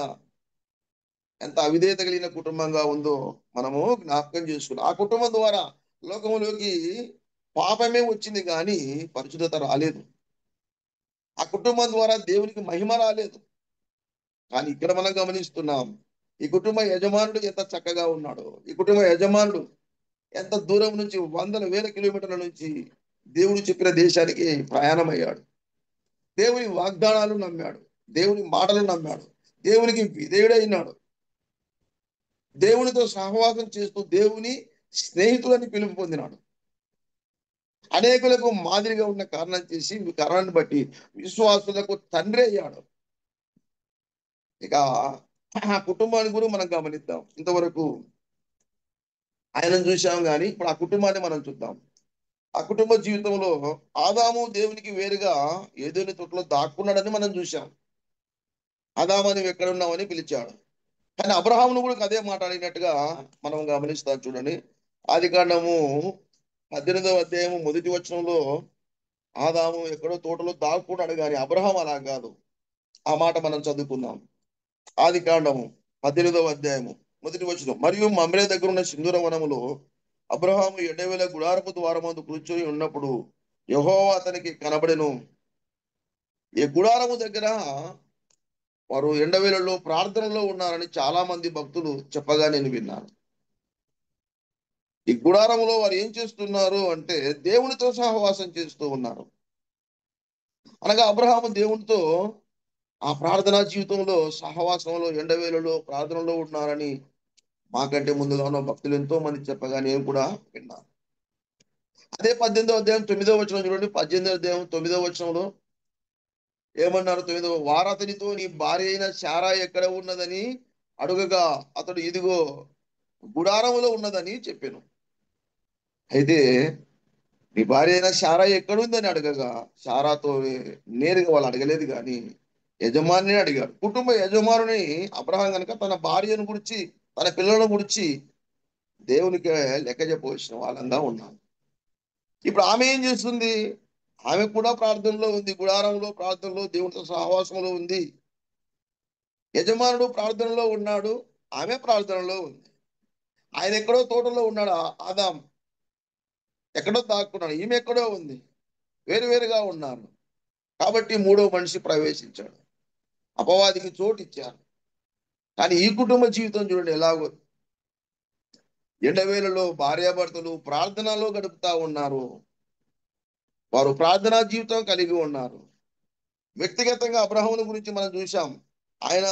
ఎంత అవిధేయత కలిగిన కుటుంబంగా ఉందో మనము జ్ఞాపకం చేసుకున్నాం. ఆ కుటుంబం ద్వారా లోకంలోకి పాపమే వచ్చింది కానీ పరిశుద్ధత రాలేదు. ఆ కుటుంబం ద్వారా దేవునికి మహిమ రాలేదు. కానీ ఇక్కడ మనం గమనిస్తున్నాం, ఈ కుటుంబ యజమానుడు ఎంత చక్కగా ఉన్నాడో, ఈ కుటుంబ యజమానుడు ఎంత దూరం నుంచి, వందల వేల కిలోమీటర్ల నుంచి దేవుడు చెప్పిన దేశానికి ప్రయాణమయ్యాడు. దేవుని వాగ్దానాలు నమ్మాడు, దేవుని మాటలు నమ్మాడు, దేవునికి విధేయుడైనాడు, దేవునితో సహవాసం చేస్తూ దేవుని స్నేహితులని పిలుపు పొందినాడు. అనేకులకు మాదిరిగా ఉన్న కారణాన్ని బట్టి విశ్వాసులకు తండ్రి అయ్యాడు. ఇక ఆ కుటుంబాన్ని కూడా మనం గమనిద్దాం. ఇంతవరకు ఆయనను చూసాం, కానీ ఇప్పుడు ఆ కుటుంబాన్ని మనం చూద్దాం. ఆ కుటుంబ జీవితంలో ఆదాము దేవునికి వేరుగా ఏదోని తోటలో దాక్కున్నాడని మనం చూసాం. ఆదాము నువ్వు ఎక్కడున్నావని పిలిచాడు. కానీ అబ్రహామును కూడా అదే మాట్లాడినట్టుగా మనం గమనిస్తాం. చూడండి, ఆదికాండము 18వ అధ్యాయము 1వ వచనంలో ఆదాము ఎక్కడో తోటలో దాక్కున్నాడు, కానీ అబ్రహాం అలా కాదు. ఆ మాట మనం చదువుకుందాం. ఆదికాండము 18వ అధ్యాయము 1వ వచనం, మరియు మమ్రే దగ్గర ఉన్న సింధూర వనములో అబ్రహాము ఎండవేళ గుడారపు ద్వారమందు కూర్చొని ఉన్నప్పుడు యెహోవా అతనికి కనబడెను. ఈ గుడారము దగ్గర వారు ఎండవేళలో ప్రార్థనలో ఉన్నారని చాలా మంది భక్తులు చెప్పగా నేను విన్నాను. ఈ గుడారములో వారు ఏం చేస్తున్నారు అంటే దేవునితో సహవాసం చేస్తూ ఉన్నారు. అనగా అబ్రహాము దేవునితో ఆ ప్రార్థనా జీవితంలో, సహవాసంలో, ఎండవేళలో ప్రార్థనలో ఉన్నారని మాకంటే ముందుగా ఉన్న భక్తులు ఎంతో మంది చెప్పగా నేను కూడా విన్నాను. అదే 18వ అధ్యాయం 9వ వచనం చూడండి. 18వ అధ్యాయం 9వ వచనంలో ఏమన్నారు? 9వ వారు అతనితో నీ భార్య అయిన శారా ఎక్కడ ఉన్నదని అడుగగా అతడు ఇదిగో గుడారములో ఉన్నదని చెప్పాను. అయితే నీ భార్య అయిన శారా ఎక్కడుందని అడగగా శారాతో నేరుగా వాళ్ళు అడగలేదు, కానీ యజమానిని అడిగారు. కుటుంబ యజమానుని అబ్రహాం కనుక తన భార్యను గురించి తన పిల్లలను గురించి దేవునికి లెక్క చెప్పవలసిన వాళ్ళంగా ఉన్నాం. ఇప్పుడు ఆమె ఏం చేస్తుంది? ఆమె కూడా ప్రార్థనలో ఉంది, గుడారంలో ప్రార్థనలో దేవునితో సహవాసంలో ఉంది. యజమానుడు ప్రార్థనలో ఉన్నాడు, ఆమె ప్రార్థనలో ఉంది. ఆయన ఎక్కడో తోటలో ఉన్నాడు, ఆదాం ఎక్కడో దాక్కున్నాడు, ఈమె ఎక్కడో ఉంది, వేరువేరుగా ఉన్నారు. కాబట్టి మూడో మనిషి ప్రవేశించాడు, అపవాదికి చోటు ఇచ్చారు. కానీ ఈ కుటుంబ జీవితం చూడండి ఎలాగో. ఎండవేళలో భార్యాభర్తలు ప్రార్థనలో గడుపుతా ఉన్నారు. వారు ప్రార్థనా జీవితం కలిగి ఉన్నారు. వ్యక్తిగతంగా అబ్రహామును గురించి మనం చూసాం. ఆయన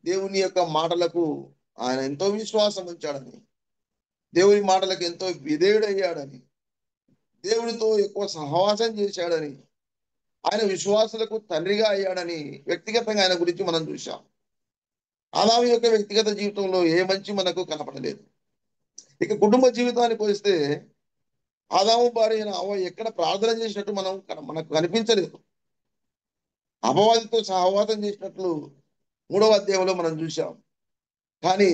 దేవుని యొక్క మాటలకు ఆయన ఎంతో విశ్వాసం ఉంచాడని, దేవుని మాటలకు ఎంతో విధేయుడయ్యాడని, దేవునితో ఎక్కువ సహవాసం చేశాడని, ఆయన విశ్వాసులకు తండ్రిగా అయ్యాడని వ్యక్తిగతంగా ఆయన గురించి మనం చూసాం. ఆదాము యొక్క వ్యక్తిగత జీవితంలో ఏ మంచి మనకు కనపడలేదు. ఇక కుటుంబ జీవితానికి వస్తే ఆదాము భార్య అయిన హవ్వ ఎక్కడ ప్రార్థన చేసినట్టు మనకు కనిపించలేదు. అపవాదితో సహవాసం చేసినట్లు 3వ అధ్యాయంలో మనం చూసాం. కానీ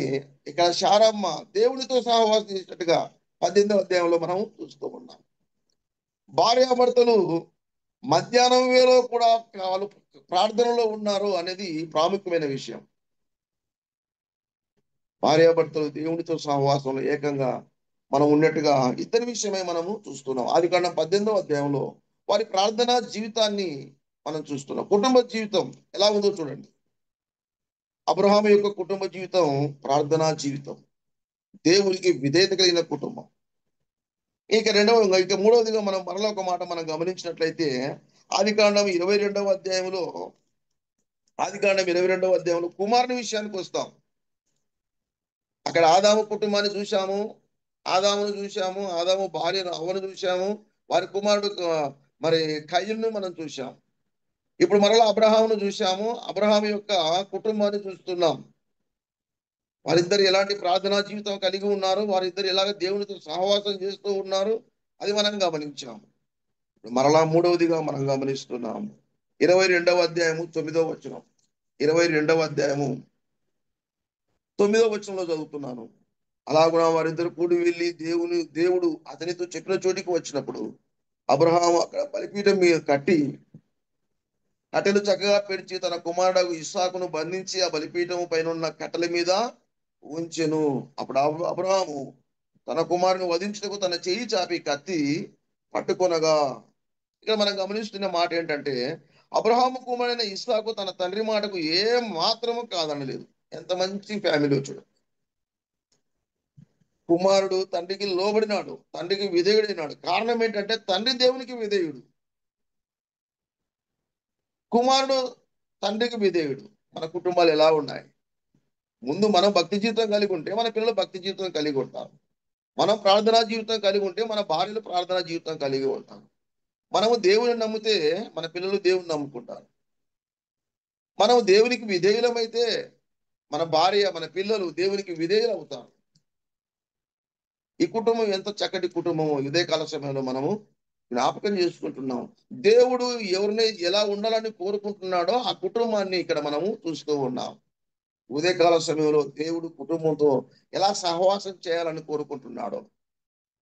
ఇక్కడ శారమ్మ దేవునితో సహవాసం చేసినట్టుగా 18వ అధ్యాయంలో మనం చూస్తూ ఉన్నాం. భార్యాభర్తలు మధ్యాహ్నం వేళ కూడా వాళ్ళు ప్రార్థనలో ఉన్నారు అనేది ప్రాముఖ్యమైన విషయం. భార్యాభర్తలు దేవునితో సహవాసంలో ఏకంగా మనం ఉన్నట్టుగా ఇద్దరి విషయమై మనము చూస్తున్నాం. ఆదికాండం 18వ అధ్యాయంలో వారి ప్రార్థనా జీవితాన్ని మనం చూస్తున్నాం. కుటుంబ జీవితం ఎలా ఉందో చూడండి. అబ్రహాం యొక్క కుటుంబ జీవితం ప్రార్థనా జీవితం, దేవునికి విధేయత కలిగిన కుటుంబం. ఇక మూడవదిగా మనం మరలా ఒక మాట మనం గమనించినట్లయితే ఆదికాండం 22వ అధ్యాయంలో కుమారుని విషయానికి వస్తాం. అక్కడ ఆదాము కుటుంబాన్ని చూశాము, ఆదామును చూశాము, ఆదాము భార్యను అవ్వను చూశాము, వారి కుమారుడు మరి కయీనును మనం చూశాం. ఇప్పుడు మరలా అబ్రహామును చూశాము, అబ్రహాం యొక్క కుటుంబాన్ని చూస్తున్నాం. వారిద్దరు ఎలాంటి ప్రార్థనా జీవితం కలిగి ఉన్నారు, వారిద్దరు ఎలాగ దేవునితో సహవాసం చేస్తూ ఉన్నారు, అది మనం గమనించాము. మరలా మూడవదిగా మనం గమనిస్తున్నాం 22వ అధ్యాయము 9వ వచనం. 22వ అధ్యాయము 9వ వచనంలో చదువుతున్నాను. అలాగునా వారిద్దరు కూడి వెళ్ళి దేవుడు అతనితో చెప్పిన చోటికి వచ్చినప్పుడు అబ్రహాం అక్కడ బలిపీఠం మీద కట్టెలు చక్కగా పెరిచి తన కుమారుడు ఇస్సాకును బంధించి ఆ బలిపీఠము పైన ఉన్న కట్టెల మీద ఉంచెను. అప్పుడు అబ్రహాము తన కుమారుని వధించుటకు తన చేయి చాపి కత్తి పట్టుకొనగా, ఇక్కడ మనం గమనిస్తున్న మాట ఏంటంటే అబ్రహాము కుమారుడైన ఇస్సాకు తన తండ్రి మాటకు ఏ మాత్రము కాదనలేదు. ఎంత మంచి ఫ్యామిలీ చూడు. కుమారుడు తండ్రికి లోబడినాడు, తండ్రికి విధేయుడైనాడు. కారణం ఏంటంటే తండ్రి దేవునికి విధేయుడు, కుమారుడు తండ్రికి విధేయుడు. మన కుటుంబాలు ఎలా ఉన్నాయి? ముందు మనం భక్తి జీవితం కలిగి ఉంటే మన పిల్లలు భక్తి జీవితం కలిగి ఉంటారు. మనం ప్రార్థనా జీవితం కలిగి ఉంటే మన భార్యలు ప్రార్థనా జీవితం కలిగి ఉంటారు. మనము దేవుని నమ్మితే మన పిల్లలు దేవుని నమ్ముకుంటారు. మనం దేవునికి విధేయులమైతే మన భార్య మన పిల్లలు దేవునికి విధేయులు అవుతారు. ఈ కుటుంబం ఎంత చక్కటి కుటుంబమో ఉదయకాల సమయంలో మనము జ్ఞాపకం చేసుకుంటున్నాం. దేవుడు ఎవరిని ఎలా ఉండాలని కోరుకుంటున్నాడో ఆ కుటుంబాన్ని ఇక్కడ మనము చూస్తూ ఉన్నాం. ఉదయకాల సమయంలో దేవుడు కుటుంబంతో ఎలా సహవాసం చేయాలని కోరుకుంటున్నాడో,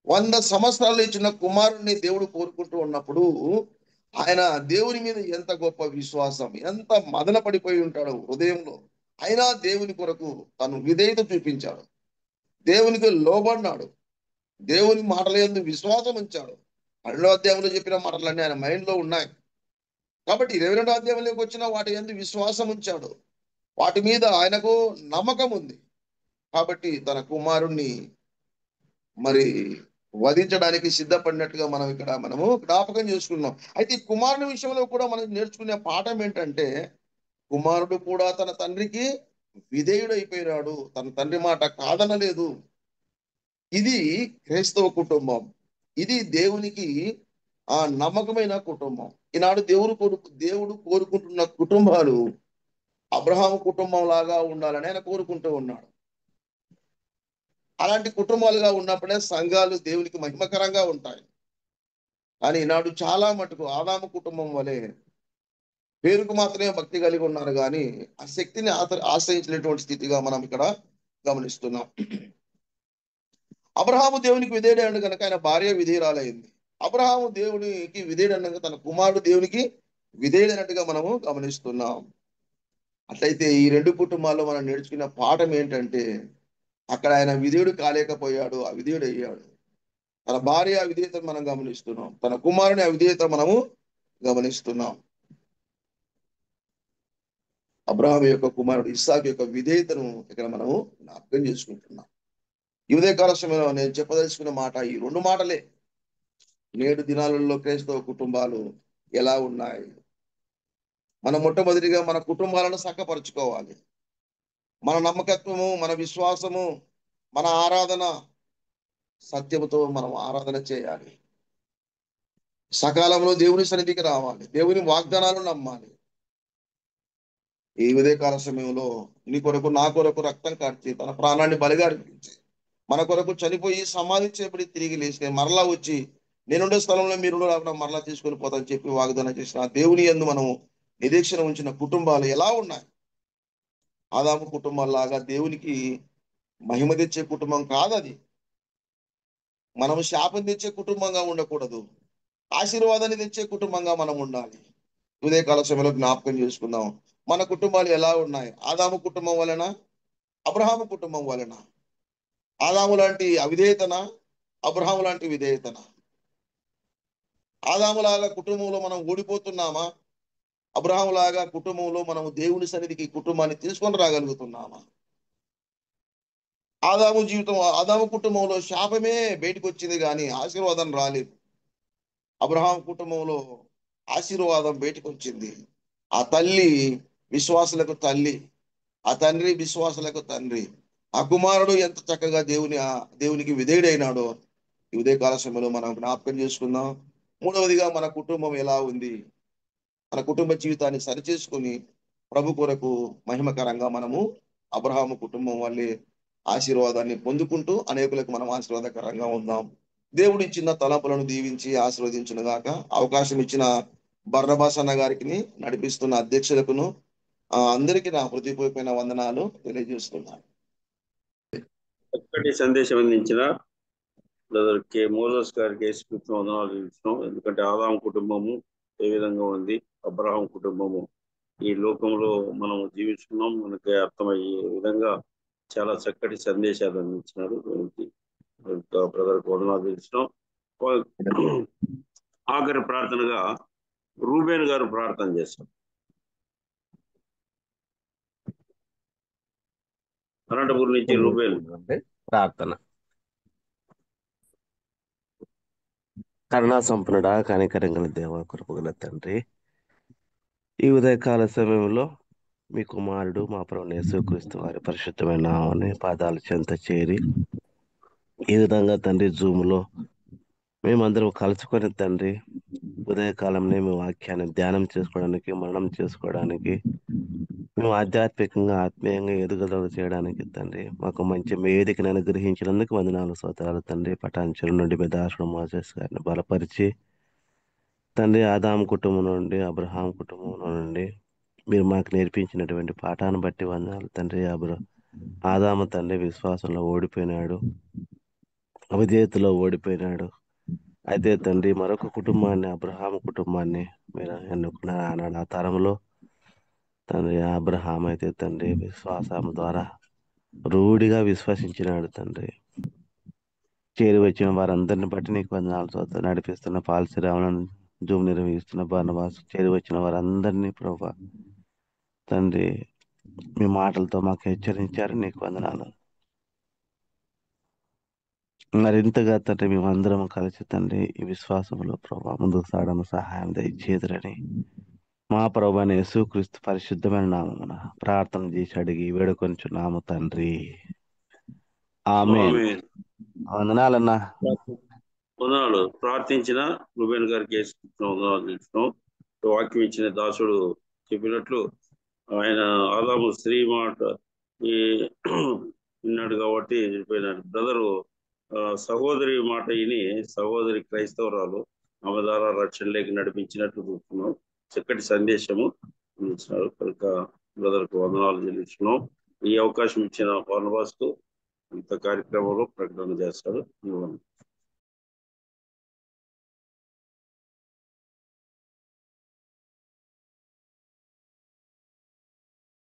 100 సంవత్సరాలు ఇచ్చిన కుమారుణ్ణి దేవుడు కోరుకుంటూ ఉన్నప్పుడు ఆయన దేవుని మీద ఎంత గొప్ప విశ్వాసం, ఎంత మదన పడిపోయి ఉంటాడు హృదయంలో. అయినా దేవుని కొరకు తను విధేయత చూపించాడు, దేవునికి లోబడినాడు, దేవుని మాటల యందు విశ్వాసం ఉంచాడు. 12వ అధ్యాయంలో చెప్పిన మాటలన్నీ ఆయన మైండ్ లో ఉన్నాయి. కాబట్టి 22వ అధ్యాయంలోకి వచ్చిన వాటి యందు విశ్వాసం ఉంచాడు, వాటి మీద ఆయనకు నమ్మకం ఉంది. కాబట్టి తన కుమారుణ్ణి మరి వధించడానికి సిద్ధపడినట్టుగా మనము జ్ఞాపకం చేసుకున్నాం. అయితే ఈ కుమారుని విషయంలో కూడా మనం నేర్చుకునే పాఠం ఏంటంటే కుమారుడు కూడా తన తండ్రికి విధేయుడైపోయినాడు, తన తండ్రి మాట కాదనలేదు. ఇది క్రైస్తవ కుటుంబం. ఇది దేవునికి నమ్మకమైన కుటుంబం. ఈనాడు దేవుడు కోరుకుంటున్న కుటుంబాలు అబ్రహాము కుటుంబం లాగా ఉండాలని ఆయన కోరుకుంటూ ఉన్నాడు. అలాంటి కుటుంబాలుగా ఉన్నప్పుడే సంఘాలు దేవునికి మహిమకరంగా ఉంటాయి. కానీ ఈనాడు చాలా మటుకు ఆదాము కుటుంబం వలె పేరుకు మాత్రమే భక్తి కలిగి ఉన్నారు, కానీ ఆ శక్తిని ఆశ్రయించినటువంటి స్థితిగా మనం ఇక్కడ గమనిస్తున్నాం. అబ్రహాము దేవునికి విధేయుడైన కనుక ఆయన భార్య విధేయురాలైంది. అబ్రహాము దేవునికి విధేయుడనగా తన కుమారుడు దేవునికి విధేయుడైనట్టుగా మనము గమనిస్తున్నాం. అట్లయితే ఈ రెండు కుటుంబాల్లో మనం నేర్చుకున్న పాఠం ఏంటంటే, అక్కడ ఆయన విధేయుడు కాలేకపోయాడు, అవిధేయుడు అయ్యాడు. తన భార్య అవిధేయత మనం గమనిస్తున్నాం, తన కుమారుని అవిధేయత మనము గమనిస్తున్నాం. అబ్రహాం యొక్క కుమారుడు ఇస్సాకు యొక్క విధేయతను ఇక్కడ మనము జ్ఞాపకం చేసుకుంటున్నాం. ఈ ఉదయకాల సమయంలో నేను చెప్పదలుచుకున్న మాట ఈ రెండు మాటలే. నేడు దినాలలో క్రైస్తవ కుటుంబాలు ఎలా ఉన్నాయి? మనం మొట్టమొదటిగా మన కుటుంబాలను చక్కపరుచుకోవాలి. మన నమ్మకత్వము, మన విశ్వాసము, మన ఆరాధన సత్యముతో మనం ఆరాధన చేయాలి. సకాలంలో దేవుని సన్నిధికి రావాలి, దేవుని వాగ్దానాలు నమ్మాలి. ఈ ఉదయకాల సమయంలో నీ కొరకు నా కొరకు రక్తం కార్చి తన ప్రాణాన్ని బలిగా అర్పించి మన కొరకు చనిపోయి సమాధి చేయబడి తిరిగి లేచి మరలా వచ్చి నేనుండే స్థలంలో మీరు రాకుండా మరలా తీసుకొని పోతానని చెప్పి వాగ్దానం చేసిన దేవుని యందు మనము నిరీక్షణ ఉంచిన కుటుంబాలు ఎలా ఉన్నాయి? ఆదాము కుటుంబాలాగా దేవునికి మహిమ తెచ్చే కుటుంబం కాదది. మనము శాపం తెచ్చే కుటుంబంగా ఉండకూడదు, ఆశీర్వాదాన్ని తెచ్చే కుటుంబంగా మనం ఉండాలి. ఉదయకాల సమయంలో జ్ఞాపకం చేసుకుందాం, మన కుటుంబాలు ఎలా ఉన్నాయి? ఆదాము కుటుంబం వలన, అబ్రహాము కుటుంబం వలన? ఆదాము లాంటి అవిధేయతన, అబ్రహాము లాంటి విధేయతన? ఆదాము లాగా కుటుంబంలో మనం ఓడిపోతున్నామా? అబ్రహాము లాగా కుటుంబంలో మనము దేవుని సన్నిధికి కుటుంబాన్ని తీసుకొని రాగలుగుతున్నామా? ఆదాము కుటుంబంలో శాపమే బయటకు వచ్చింది, కానీ ఆశీర్వాదం రాలేదు. అబ్రహాం కుటుంబంలో ఆశీర్వాదం బయటకు వచ్చింది. ఆ తల్లి విశ్వాసులకు తల్లి, ఆ తండ్రి విశ్వాసులకు తండ్రి. ఆ కుమారుడు ఎంత చక్కగా దేవునికి విధేయుడైనాడో ఈ ఉదయకాల సమయంలో మనం జ్ఞాపకం చేసుకుందాం. మూడవదిగా మన కుటుంబం ఎలా ఉంది? మన కుటుంబ జీవితాన్ని సరిచేసుకుని ప్రభు కొరకు మహిమకరంగా మనము అబ్రహాము కుటుంబం వల్లే ఆశీర్వాదాన్ని పొందుకుంటూ అనేకులకు మనం ఆశీర్వాదకరంగా ఉందాం. దేవుడు ఇచ్చిన తలంపులను దీవించి ఆశీర్వదించును గాక. అవకాశం ఇచ్చిన బర్నబాస్ అన్న గారికి, నడిపిస్తున్న అధ్యక్షులకును అందరికీ నా హృదయపూర్వకమైన వందనాలు తెలియజేస్తున్నాను. చక్కటి సందేశం అందించిన బ్రదర్ కె మోజస్ గారికి యేసుక్రీస్తు వందనాలు తెలుస్తున్నాం. ఎందుకంటే ఆదాము కుటుంబము ఏ విధంగా ఉంది, అబ్రహాం కుటుంబము ఈ లోకంలో మనం జీవిస్తున్నాం మనకి అర్థమయ్యే విధంగా చాలా చక్కటి సందేశాలు అందించినారు. బ్రదర్ వందనాలు తెలుస్తున్నాం. ఆఖరి ప్రార్థనగా రూబేన్ గారు ప్రార్థన చేశారు. అనంతపురం నుంచి రూబేన్ ప్రార్థన. కరుణా సంపన్నుడా, కనికరంగల దేవ, కృపగల తండ్రి, ఈ ఉదయకాల సమయంలో మీ కుమారుడు మా ప్రభువు యేసుక్రీస్తు వారి పరిశుద్ధమైన నామమున పాదాల చెంత చేరి ఈ విధంగా తండ్రి జూమ్లో మేమందరం కలుసుకొని తండ్రి ఉదయకాలంలో మీ వాక్యాన్ని ధ్యానం చేసుకోవడానికి, మననం చేసుకోవడానికి, మేము ఆధ్యాత్మికంగా ఆత్మీయంగా ఎదుగుదల చేయడానికి తండ్రి మాకు మంచి వేదికను అనుగ్రహించినందుకు వందనాలు, స్తోత్రాలు తండ్రి. పటాన్చెరు నుండి పెద్దాశ్రమ మోసెస్ గారిని బలపరిచి తండ్రి ఆదాము కుటుంబం నుండి, అబ్రహాం కుటుంబం నుండి మీరు మాకు నేర్పించినటువంటి పాఠాన్ని బట్టి వందనాలు తండ్రి. ఆదాము తండ్రి విశ్వాసంలో ఓడిపోయినాడు, అవిధేయతలో ఓడిపోయినాడు. అయితే తండ్రి మరొక కుటుంబాన్ని, అబ్రహాం కుటుంబాన్ని మీరు ఎన్నుకున్నారు. ఆనాడు ఆ తరంలో తండ్రి అబ్రహాం అయితే తండ్రి విశ్వాసం ద్వారా రూఢిగా విశ్వసించినాడు తండ్రి. చేరి వచ్చిన వారందరిని బట్టి నీకు వందనాలు, స్తోత్రాలు. నడిపిస్తున్న పాలసీరావులను జూమ్ నిర్వహిస్తున్న బర్నబాస్, చేరి వచ్చిన వారందరినీ ప్రభా తండ్రి మీ మాటలతో మాకు హెచ్చరించారు, నీకు వందనాలు. మరింతగా తండ్రి మేమందరం కలిసి తండ్రి ఈ విశ్వాసంలో ప్రభా ముందుకు సాగడం సహాయం దయచేదురని మా ప్రభు అయిన యేసుక్రీస్తు పరిశుద్ధమైన నామమున ప్రార్థన చేసి అడిగి వేడుకొంచున్నాము తండ్రి. ఆమేన్. వందనాలన్నా. వందనాలు. ప్రార్థించిన రూబేన్ గారికి వందనాలు తెలుస్తున్నాం. వాక్యం ఇచ్చిన దాసుడు చెప్పినట్లు ఆయన ఆదాము స్త్రీ మాట ఈ విన్నాడు కాబట్టి వెళ్ళిపోయినాడు. బ్రదరు సహోదరి మాట విని సహోదరి క్రైస్తవరాలు ఆమె ద్వారా రక్షణలోకి నడిపించినట్లు చూస్తున్నాం. చక్కటి సందేశము అందించినారు కనుక బ్రదర్కు వందనాలు చెల్లిస్తున్నాం. ఈ అవకాశం ఇచ్చిన బార్నబాస్ కు ఇంత కార్యక్రమంలో ప్రకటన చేస్తారు.